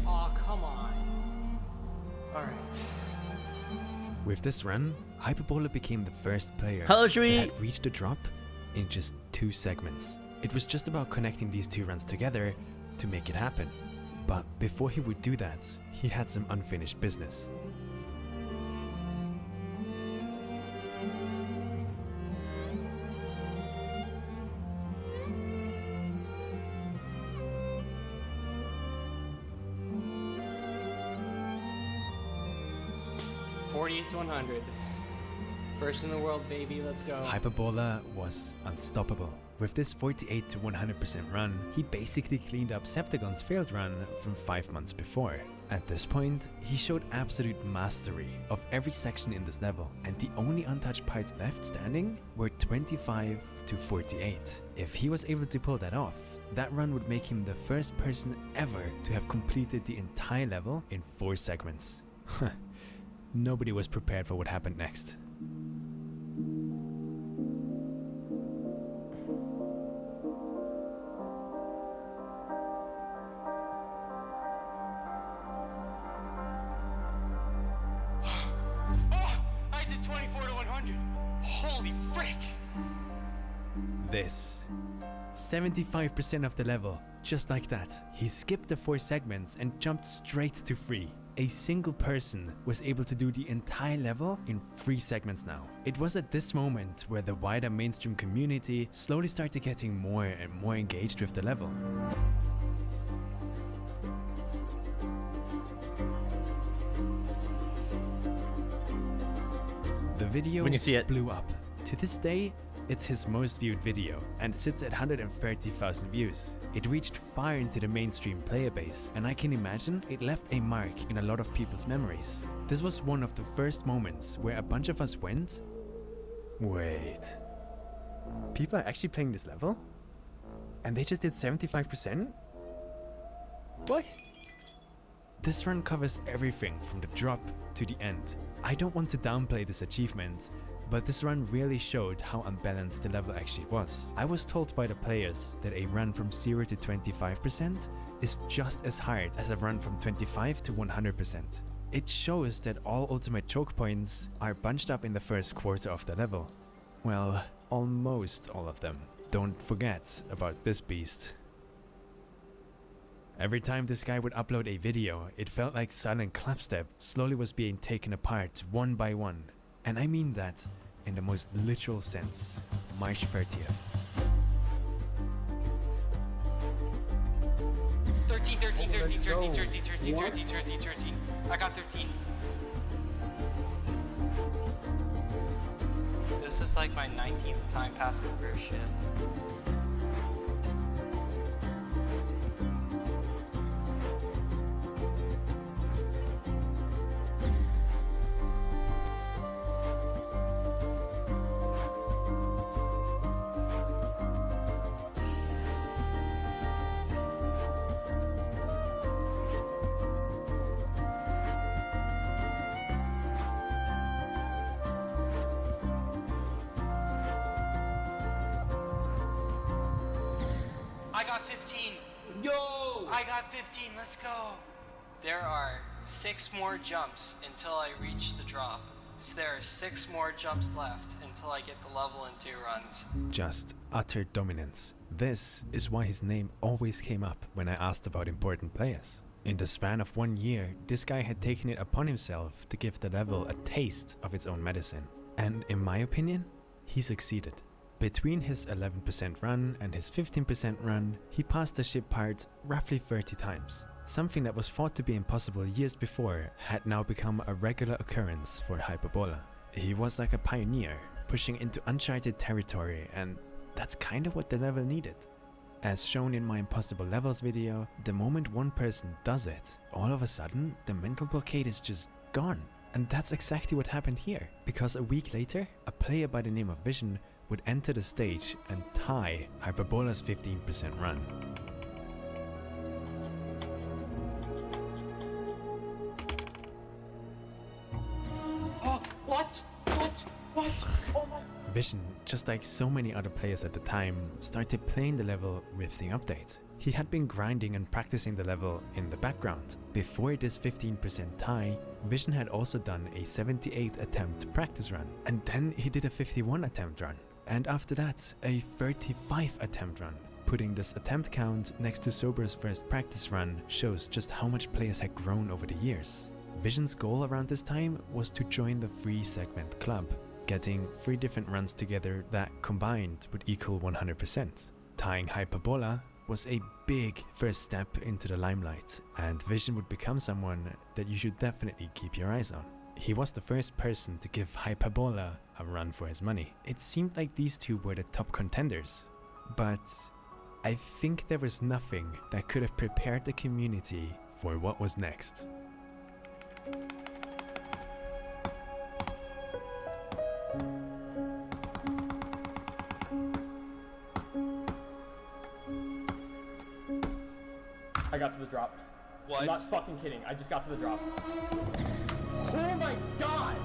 Aw, come on. Alright. With this run, Hyperbola became the first player Hello, that Shui. had reached the drop in just 2 segments. It was just about connecting these 2 runs together to make it happen. But before he would do that, he had some unfinished business. To 100. First in the world, baby. Let's go. Hyperbola was unstoppable. With this 48 to 100% run, he basically cleaned up Septagon's failed run from 5 months before. At this point, he showed absolute mastery of every section in this level, and the only untouched parts left standing were 25 to 48. If he was able to pull that off, that run would make him the first person ever to have completed the entire level in 4 segments. Nobody was prepared for what happened next. I did 24 to 100. Holy frick! This. 75% of the level, just like that. He skipped the 4 segments and jumped straight to 3. A single person was able to do the entire level in 3 segments now. It was at this moment where the wider mainstream community slowly started getting more and more engaged with the level. The video When you see it. blew up. To this day, it's his most viewed video and sits at 130,000 views. It reached far into the mainstream player base, and I can imagine it left a mark in a lot of people's memories. This was one of the first moments where a bunch of us went, Wait. People are actually playing this level? And they just did 75%? What? this run covers everything from the drop to the end. I don't want to downplay this achievement, but this run really showed how unbalanced the level actually was. I was told by the players that a run from 0 to 25% is just as hard as a run from 25 to 100%. It shows that all ultimate choke points are bunched up in the first quarter of the level. Well, almost all of them. Don't forget about this beast. Every time this guy would upload a video, it felt like silent Clubstep slowly was being taken apart one by one. And I mean that in the most literal sense. March 30th. 13, 13, 13, 13, 13, 13, 13, 13, 13. I got 13. This is like my 19th time past the first shit. I got 15. Yo! I got 15. Let's go. There are 6 more jumps until I reach the drop. So there are 6 more jumps left until I get the level in 2 runs. Just utter dominance. This is why his name always came up when I asked about important players. In the span of 1 year, this guy had taken it upon himself to give the level a taste of its own medicine. And in my opinion, he succeeded. Between his 11% run and his 15% run, he passed the ship part roughly 30 times. Something that was thought to be impossible years before had now become a regular occurrence for Hyperbola. He was like a pioneer, pushing into uncharted territory, and that's kinda what the level needed. As shown in my Impossible Levels video, the moment one person does it, all of a sudden the mental blockade is just gone. And that's exactly what happened here, because a week later, a player by the name of Vision would enter the stage and tie Hyperbola's 15% run. Oh, what? What? Oh my... Vision, just like so many other players at the time, started playing the level with the update. He had been grinding and practicing the level in the background. Before this 15% tie, Vision had also done a 78 attempt practice run, and then he did a 51 attempt run. And after that, a 35 attempt run. Putting this attempt count next to Sober's first practice run shows just how much players had grown over the years. Vision's goal around this time was to join the 3-segment club, getting 3 different runs together that combined would equal 100%. Tying Hyperbola was a big first step into the limelight, and Vision would become someone that you should definitely keep your eyes on. He was the first person to give Hyperbola a run for his money. It seemed like these two were the top contenders, but I think there was nothing that could have prepared the community for what was next. I got to the drop. What? I'm not fucking kidding. I just got to the drop. Oh my god!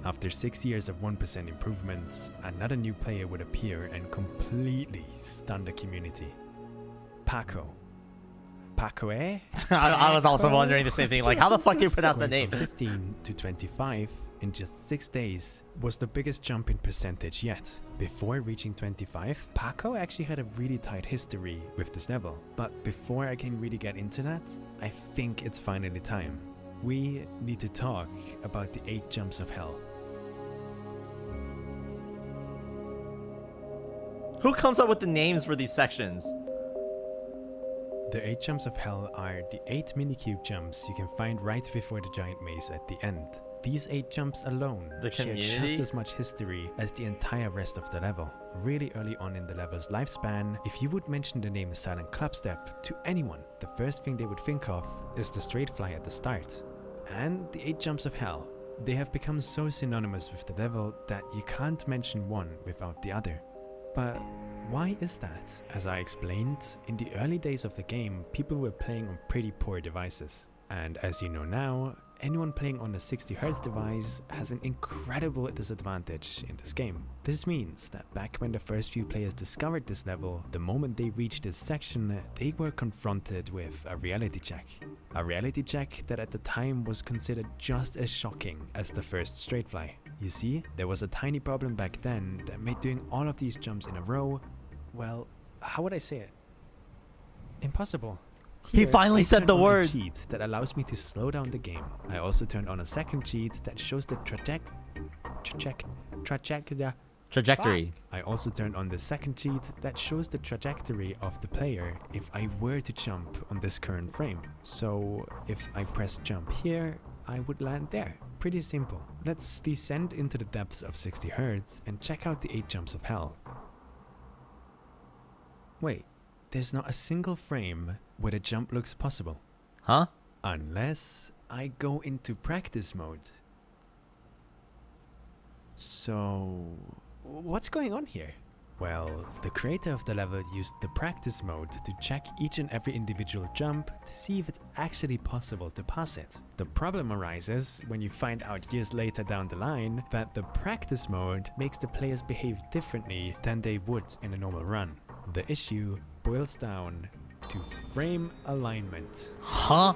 After 6 years of 1% improvements, another new player would appear and completely stun the community. Paco. Paco, eh? I was also wondering the same thing. Like, how the fuck do you pronounce the Going name? from 15 to 25 in just 6 days was the biggest jump in percentage yet. Before reaching 25, Paco actually had a really tight history with this level. But before I can really get into that, I think it's finally time. We need to talk about the 8 jumps of hell. Who comes up with the names for these sections? The 8 jumps of hell are the 8 minicube jumps you can find right before the giant maze at the end. These 8 jumps alone share community? just as much history as the entire rest of the level. Really early on in the level's lifespan, if you would mention the name Silent Clubstep to anyone, the first thing they would think of is the straight fly at the start. And the 8 jumps of hell. They have become so synonymous with the level that you can't mention one without the other. But why is that? As I explained, in the early days of the game, people were playing on pretty poor devices. And as you know now, anyone playing on a 60 Hz device has an incredible disadvantage in this game. This means that back when the first few players discovered this level, the moment they reached this section, they were confronted with a reality check. A reality check that at the time was considered just as shocking as the first straight fly. You see, there was a tiny problem back then that made doing all of these jumps in a row, well, how would I say it? Impossible. He finally I said turned the on a word. cheat that allows me to slow down the game. I also turned on a second cheat that shows the Trajectory. I also turned on the second cheat that shows the trajectory of the player if I were to jump on this current frame. So if I press jump here, I would land there. Pretty simple. Let's descend into the depths of 60 Hz and check out the 8 jumps of hell. Wait, there's not a single frame where the jump looks possible. Huh? Unless I go into practice mode. So, what's going on here? Well, the creator of the level used the practice mode to check each and every individual jump to see if it's actually possible to pass it. The problem arises when you find out years later down the line that the practice mode makes the players behave differently than they would in a normal run. The issue boils down to frame alignment. Huh?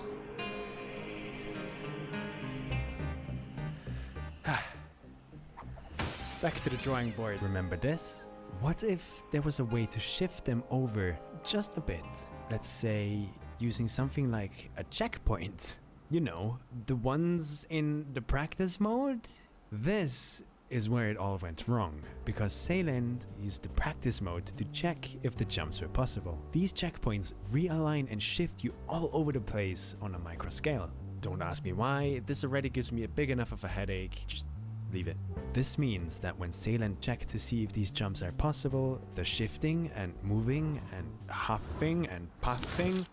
Back to the drawing board. Remember this? What if there was a way to shift them over just a bit? Let's say using something like a checkpoint. You know, the ones in the practice mode? This is where it all went wrong, because Sayland used the practice mode to check if the jumps were possible. These checkpoints realign and shift you all over the place on a micro scale. Don't ask me why, this already gives me a big enough of a headache, just leave it. This means that when Sayland checked to see if these jumps are possible, the shifting and moving and huffing and puffing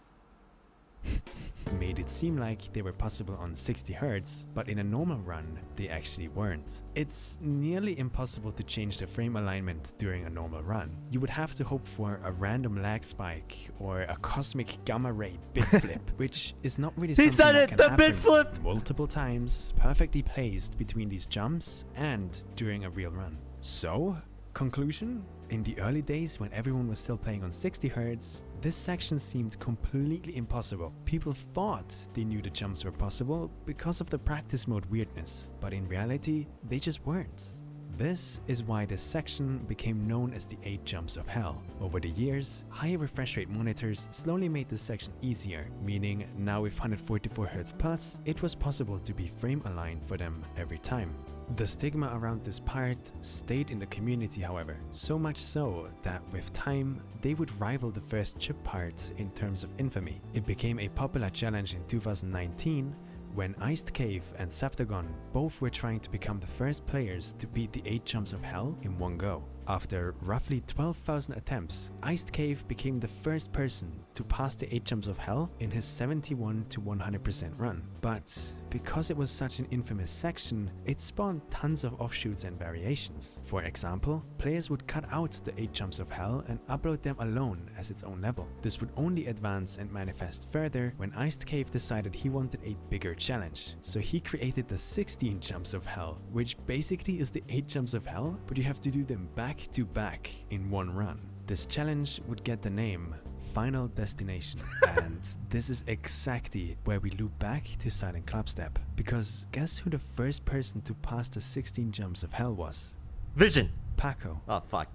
made it seem like they were possible on 60 Hz, but in a normal run, they actually weren't. It's nearly impossible to change the frame alignment during a normal run. You would have to hope for a random lag spike or a cosmic gamma ray bit flip, which is not really something that can happen bit flip! multiple times, perfectly placed between these jumps and during a real run. So, conclusion? In the early days when everyone was still playing on 60 Hz, this section seemed completely impossible. People thought they knew the jumps were possible because of the practice mode weirdness, but in reality, they just weren't. This is why this section became known as the 8 jumps of hell. Over the years, higher refresh rate monitors slowly made this section easier, meaning now with 144 Hz plus, it was possible to be frame aligned for them every time. The stigma around this part stayed in the community, however, so much so that with time, they would rival the first chip part in terms of infamy. It became a popular challenge in 2019 when Iced Cave and Septagon both were trying to become the first players to beat the 8 jumps of hell in one go. After roughly 12,000 attempts, Iced Cave became the first person to pass the 8 jumps of hell in his 71 to 100% run. But because it was such an infamous section, it spawned tons of offshoots and variations. For example, players would cut out the 8 jumps of hell and upload them alone as its own level. This would only advance and manifest further when Iced Cave decided he wanted a bigger challenge. So he created the 16 jumps of hell, which basically is the 8 jumps of hell, but you have to do them back to back in one run. This challenge would get the name Final Destination, and this is exactly where we loop back to Silent Clubstep. Because guess who the first person to pass the 16 jumps of hell was? Vision. Paco. Oh fuck.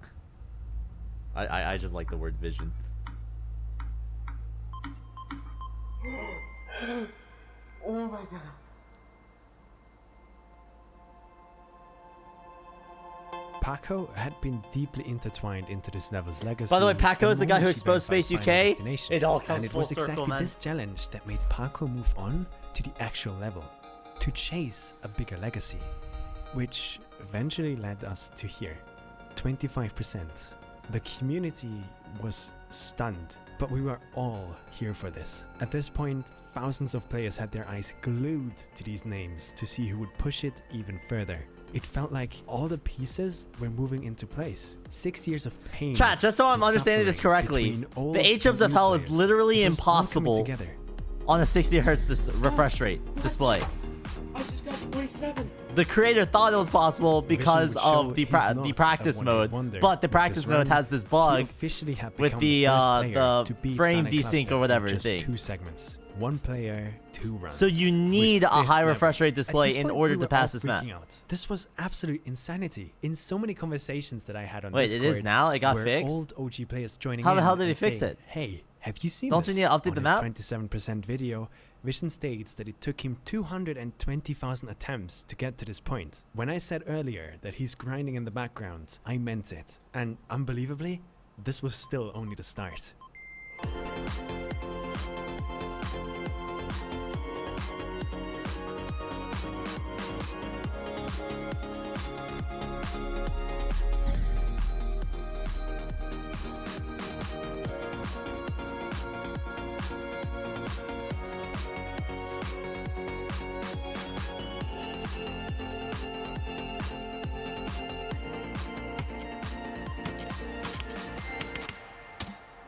I just like the word vision. Oh my god. Paco had been deeply intertwined into this level's legacy. By the way, Paco is the guy who moment he exposed verified Space Final UK. Destination. It all comes And it full was circle, exactly man. this challenge that made Paco move on to the actual level, to chase a bigger legacy, which eventually led us to here, 25%. The community was stunned, but we were all here for this. At this point, thousands of players had their eyes glued to these names to see who would push it even further. It felt like all the pieces were moving into place. 6 years of pain. Chat, just so I'm and understanding this suffering correctly, between old the 8 jumps and of new hell is players. literally It was all coming impossible together. on a 60 hertz refresh rate display. I just got 27. The creator thought it was possible because Vision would of show the he's not the a practice one-hit mode, wonder. but the With practice this mode run, has this he bug officially had with become the first player the to beat frame Silent desync Clubstep or whatever in just thing. 2 segments. 1 player, 2 runs. So you need With a this high level. refresh rate At display this in point, order we to were pass all this map. freaking out. This was absolute insanity. In so many conversations that I had on Wait, it Discord, is now? It got were fixed? old OG players joining How the in hell did he and fix saying, it? Hey, have you seen Don't this? you need to update On the his map? 27% video, Vision states that it took him 220,000 attempts to get to this point. When I said earlier that he's grinding in the background, I meant it. And unbelievably, this was still only the start.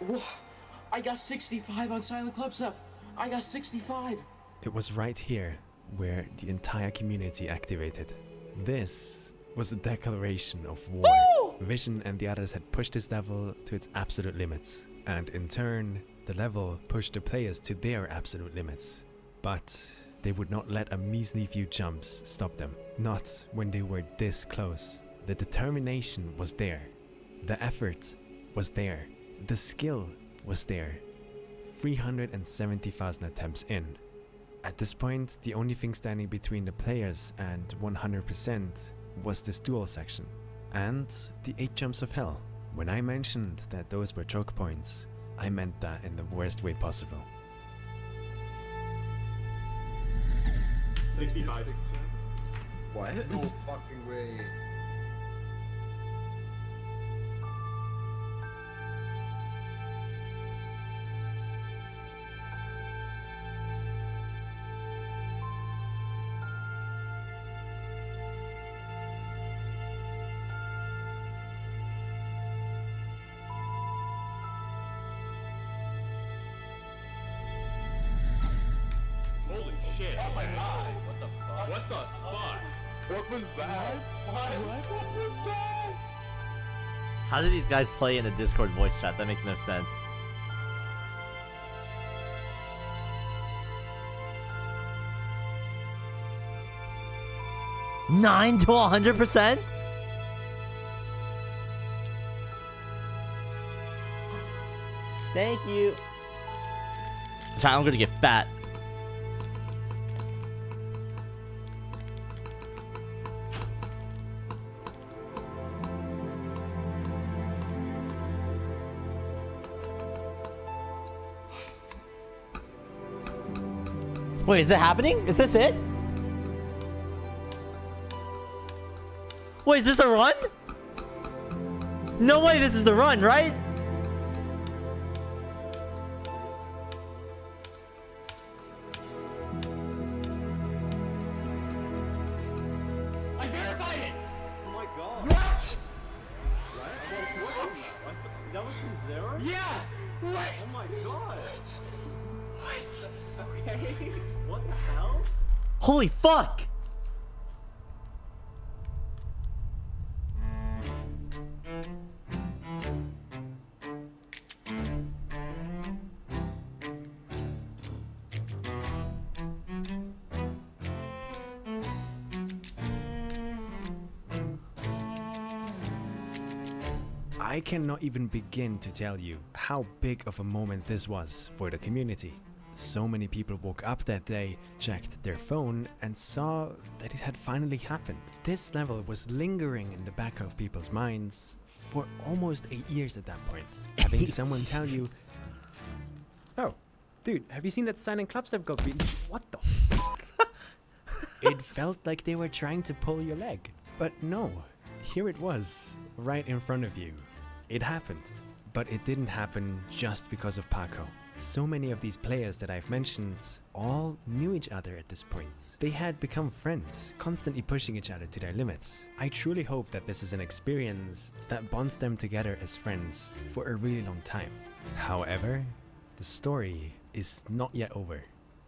Whoa, I got 65 on Silent Clubstep. I got 65. It was right here where the entire community activated. This was a declaration of war. Vision and the others had pushed this level to its absolute limits, and in turn, the level pushed the players to their absolute limits. But they would not let a measly few jumps stop them, not when they were this close. The determination was there, the effort was there, the skill was there. 370,000 attempts in. At this point, the only thing standing between the players and 100% was this duel section. And the 8 jumps of hell. When I mentioned that those were choke points, I meant that in the worst way possible. 65. What? No fucking way. Holy shit. Oh my god. What the fuck? What the fuck? What was that? What was that? How do these guys play in a Discord voice chat? That makes no sense. $9 to 100%? Thank you. Chat, I'm gonna get fat. Wait, is it happening? Is this it? Wait, is this the run? No way, this is the run, right? I verified it! Oh my god. What? What? That was from 0? Yeah! What? Oh my god. What? Okay. What the hell? Holy fuck! I cannot even begin to tell you how big of a moment this was for the community. So many people woke up that day, checked their phone, and saw that it had finally happened. This level was lingering in the back of people's minds for almost 8 years at that point. Having someone tell you, Oh, dude, have you seen that silent Clubstep got beaten? What the fuck? it felt like they were trying to pull your leg. But no, here it was, right in front of you. It happened. But it didn't happen just because of Paco. So many of these players that I've mentioned all knew each other at this point. They had become friends, constantly pushing each other to their limits. I truly hope that this is an experience that bonds them together as friends for a really long time. However, the story is not yet over.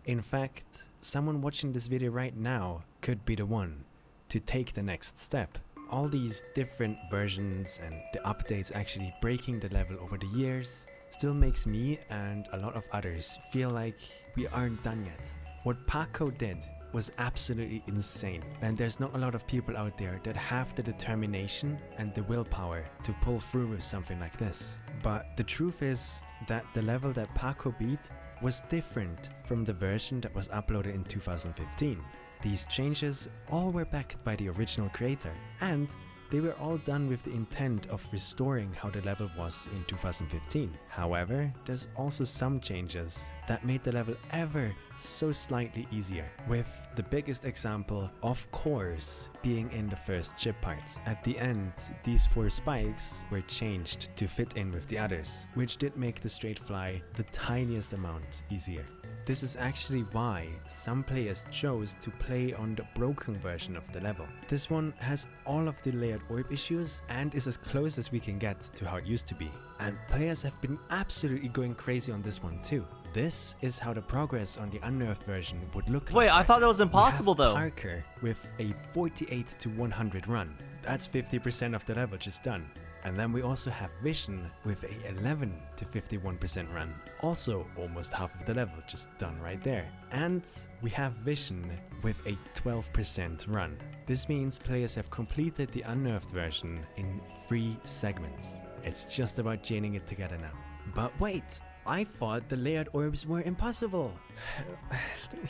In fact, someone watching this video right now could be the one to take the next step. All these different versions and the updates actually breaking the level over the years still makes me and a lot of others feel like we aren't done yet. What Paco did was absolutely insane, and there's not a lot of people out there that have the determination and the willpower to pull through with something like this. But the truth is that the level that Paco beat was different from the version that was uploaded in 2015. These changes all were backed by the original creator, and they were all done with the intent of restoring how the level was in 2015. However, there's also some changes that made the level ever so slightly easier, with the biggest example, of course, being in the first chip part. At the end, these 4 spikes were changed to fit in with the others, which did make the straight fly the tiniest amount easier. This is actually why some players chose to play on the broken version of the level. This one has all of the layered orb issues and is as close as we can get to how it used to be. And players have been absolutely going crazy on this one too. This is how the progress on the Unnerfed version would look like. Wait, I thought that was impossible though. Parker with a 48 to 100 run. That's 50% of the level just done. And then we also have Vision with a 11 to 51% run. Also almost half of the level just done right there. And we have Vision with a 12% run. This means players have completed the Unnerfed version in 3 segments. It's just about chaining it together now. But wait! I thought the layered orbs were impossible.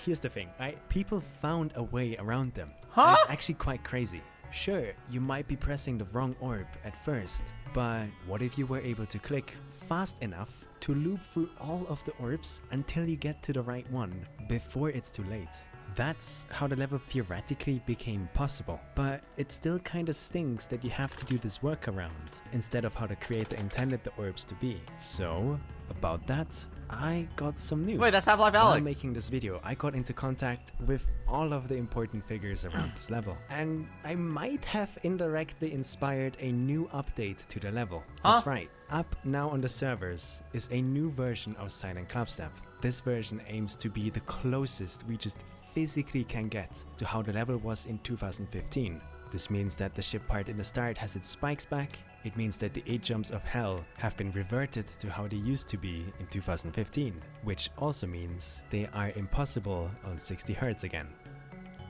Here's the thing, right? People found a way around them. Huh? It's actually quite crazy. Sure, you might be pressing the wrong orb at first, but what if you were able to click fast enough to loop through all of the orbs until you get to the right one before it's too late? That's how the level theoretically became possible, but it still kinda stinks that you have to do this workaround instead of how the creator intended the orbs to be. So, about that, I got some news. Wait, that's Half-Life While Alex. making this video, I got into contact with all of the important figures around this level, and I might have indirectly inspired a new update to the level. That's right. Up now on the servers is a new version of Silent Clubstep. This version aims to be the closest we just physically can get to how the level was in 2015. This means that the ship part in the start has its spikes back. It means that the 8 jumps of hell have been reverted to how they used to be in 2015, which also means they are impossible on 60 Hertz again.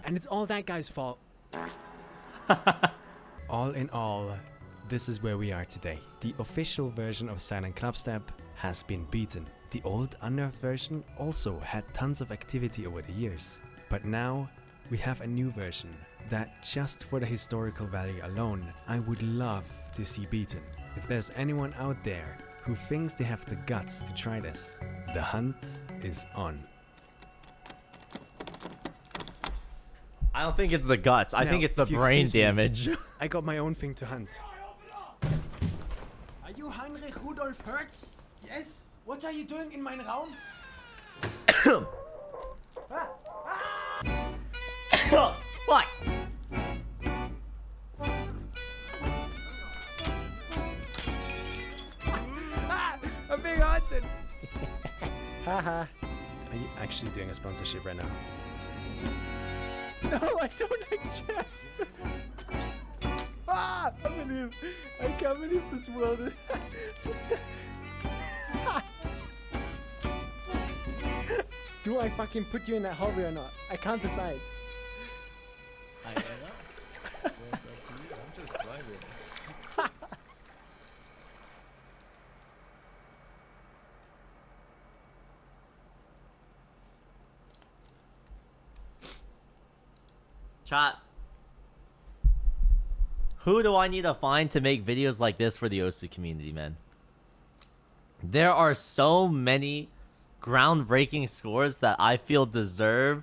And it's all that guy's fault. All in all, this is where we are today. The official version of Silent Clubstep has been beaten. The old Unnerfed version also had tons of activity over the years. But now we have a new version that, just for the historical value alone, I would love to see beaten. If there's anyone out there who thinks they have the guts to try this, the hunt is on. I don't think it's the guts. I Now, think it's the if you brain excuse me, damage. I got my own thing to hunt. Are you Heinrich Rudolf Hertz? Yes? What are you doing in mein Raum? What? I'm being haunted! Haha. Are you actually doing a sponsorship right now? No, I don't like chess! I can't believe this world is... Do I fucking put you in that hallway or not? I can't decide. I don't know. Well, it's up to you. I'm just vibing. Chat. Who do I need to find to make videos like this for the Osu community, man? There are so many groundbreaking scores that I feel deserve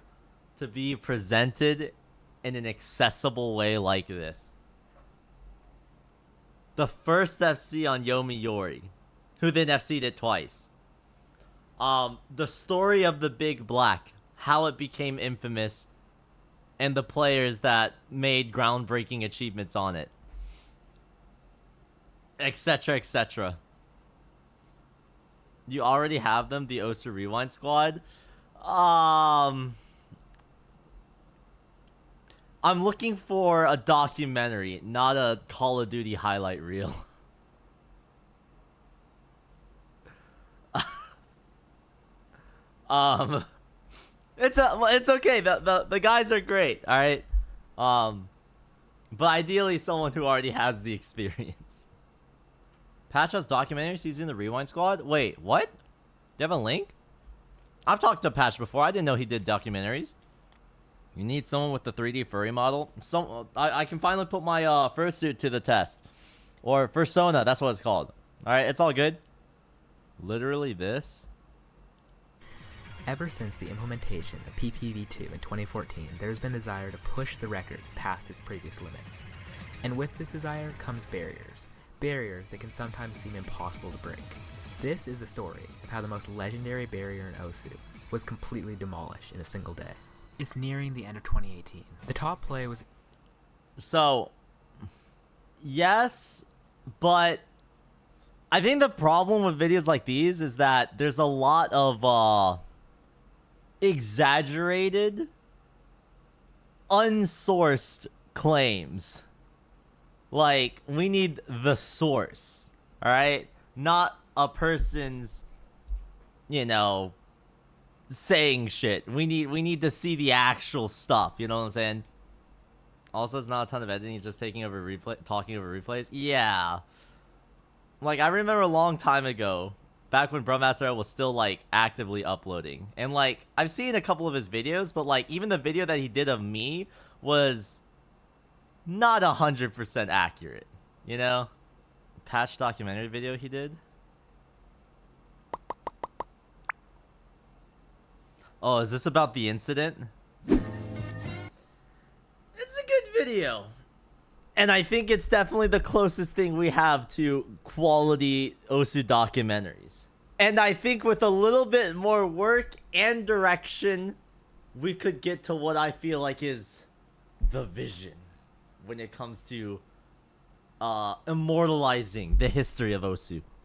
to be presented in an accessible way like this. The first FC on Yomi Yori, who then FC'd it twice. The story of the Big Black, how it became infamous, and the players that made groundbreaking achievements on it, etc, etc. You already have them, the Osu Rewind squad. I'm looking for a documentary, not a Call of Duty highlight reel. It's okay. The guys are great, all right. But ideally someone who already has the experience. Patch has documentaries using the Rewind squad. Wait, what? Do you have a link? I've talked to Patch before. I didn't know he did documentaries. You need someone with the 3D furry model. I can finally put my fursuit to the test, or fursona. That's what it's called. All right, it's all good. Literally this. Ever since the implementation of PPV2 in 2014, there's been a desire to push the record past its previous limits. And with this desire comes barriers. Barriers that can sometimes seem impossible to break. This is the story of how the most legendary barrier in Osu was completely demolished in a single day. It's nearing the end of 2018. The top play was... So, yes, but I think the problem with videos like these is that there's a lot of exaggerated, unsourced claims. Like, we need the source, all right? Not a person's, you know, saying shit. We need to see the actual stuff, you know what I'm saying? Also, it's not a ton of editing, it's just talking over replays. Yeah. Like, I remember a long time ago, back when Brummaster was still, like, actively uploading. And, like, I've seen a couple of his videos, but, like, even the video that he did of me was not 100% accurate, you know? Patch documentary video he did. Oh, is this about the incident? It's a good video. And I think it's definitely the closest thing we have to quality Osu documentaries. And I think with a little bit more work and direction, we could get to what I feel like is the vision when it comes to immortalizing the history of Osu.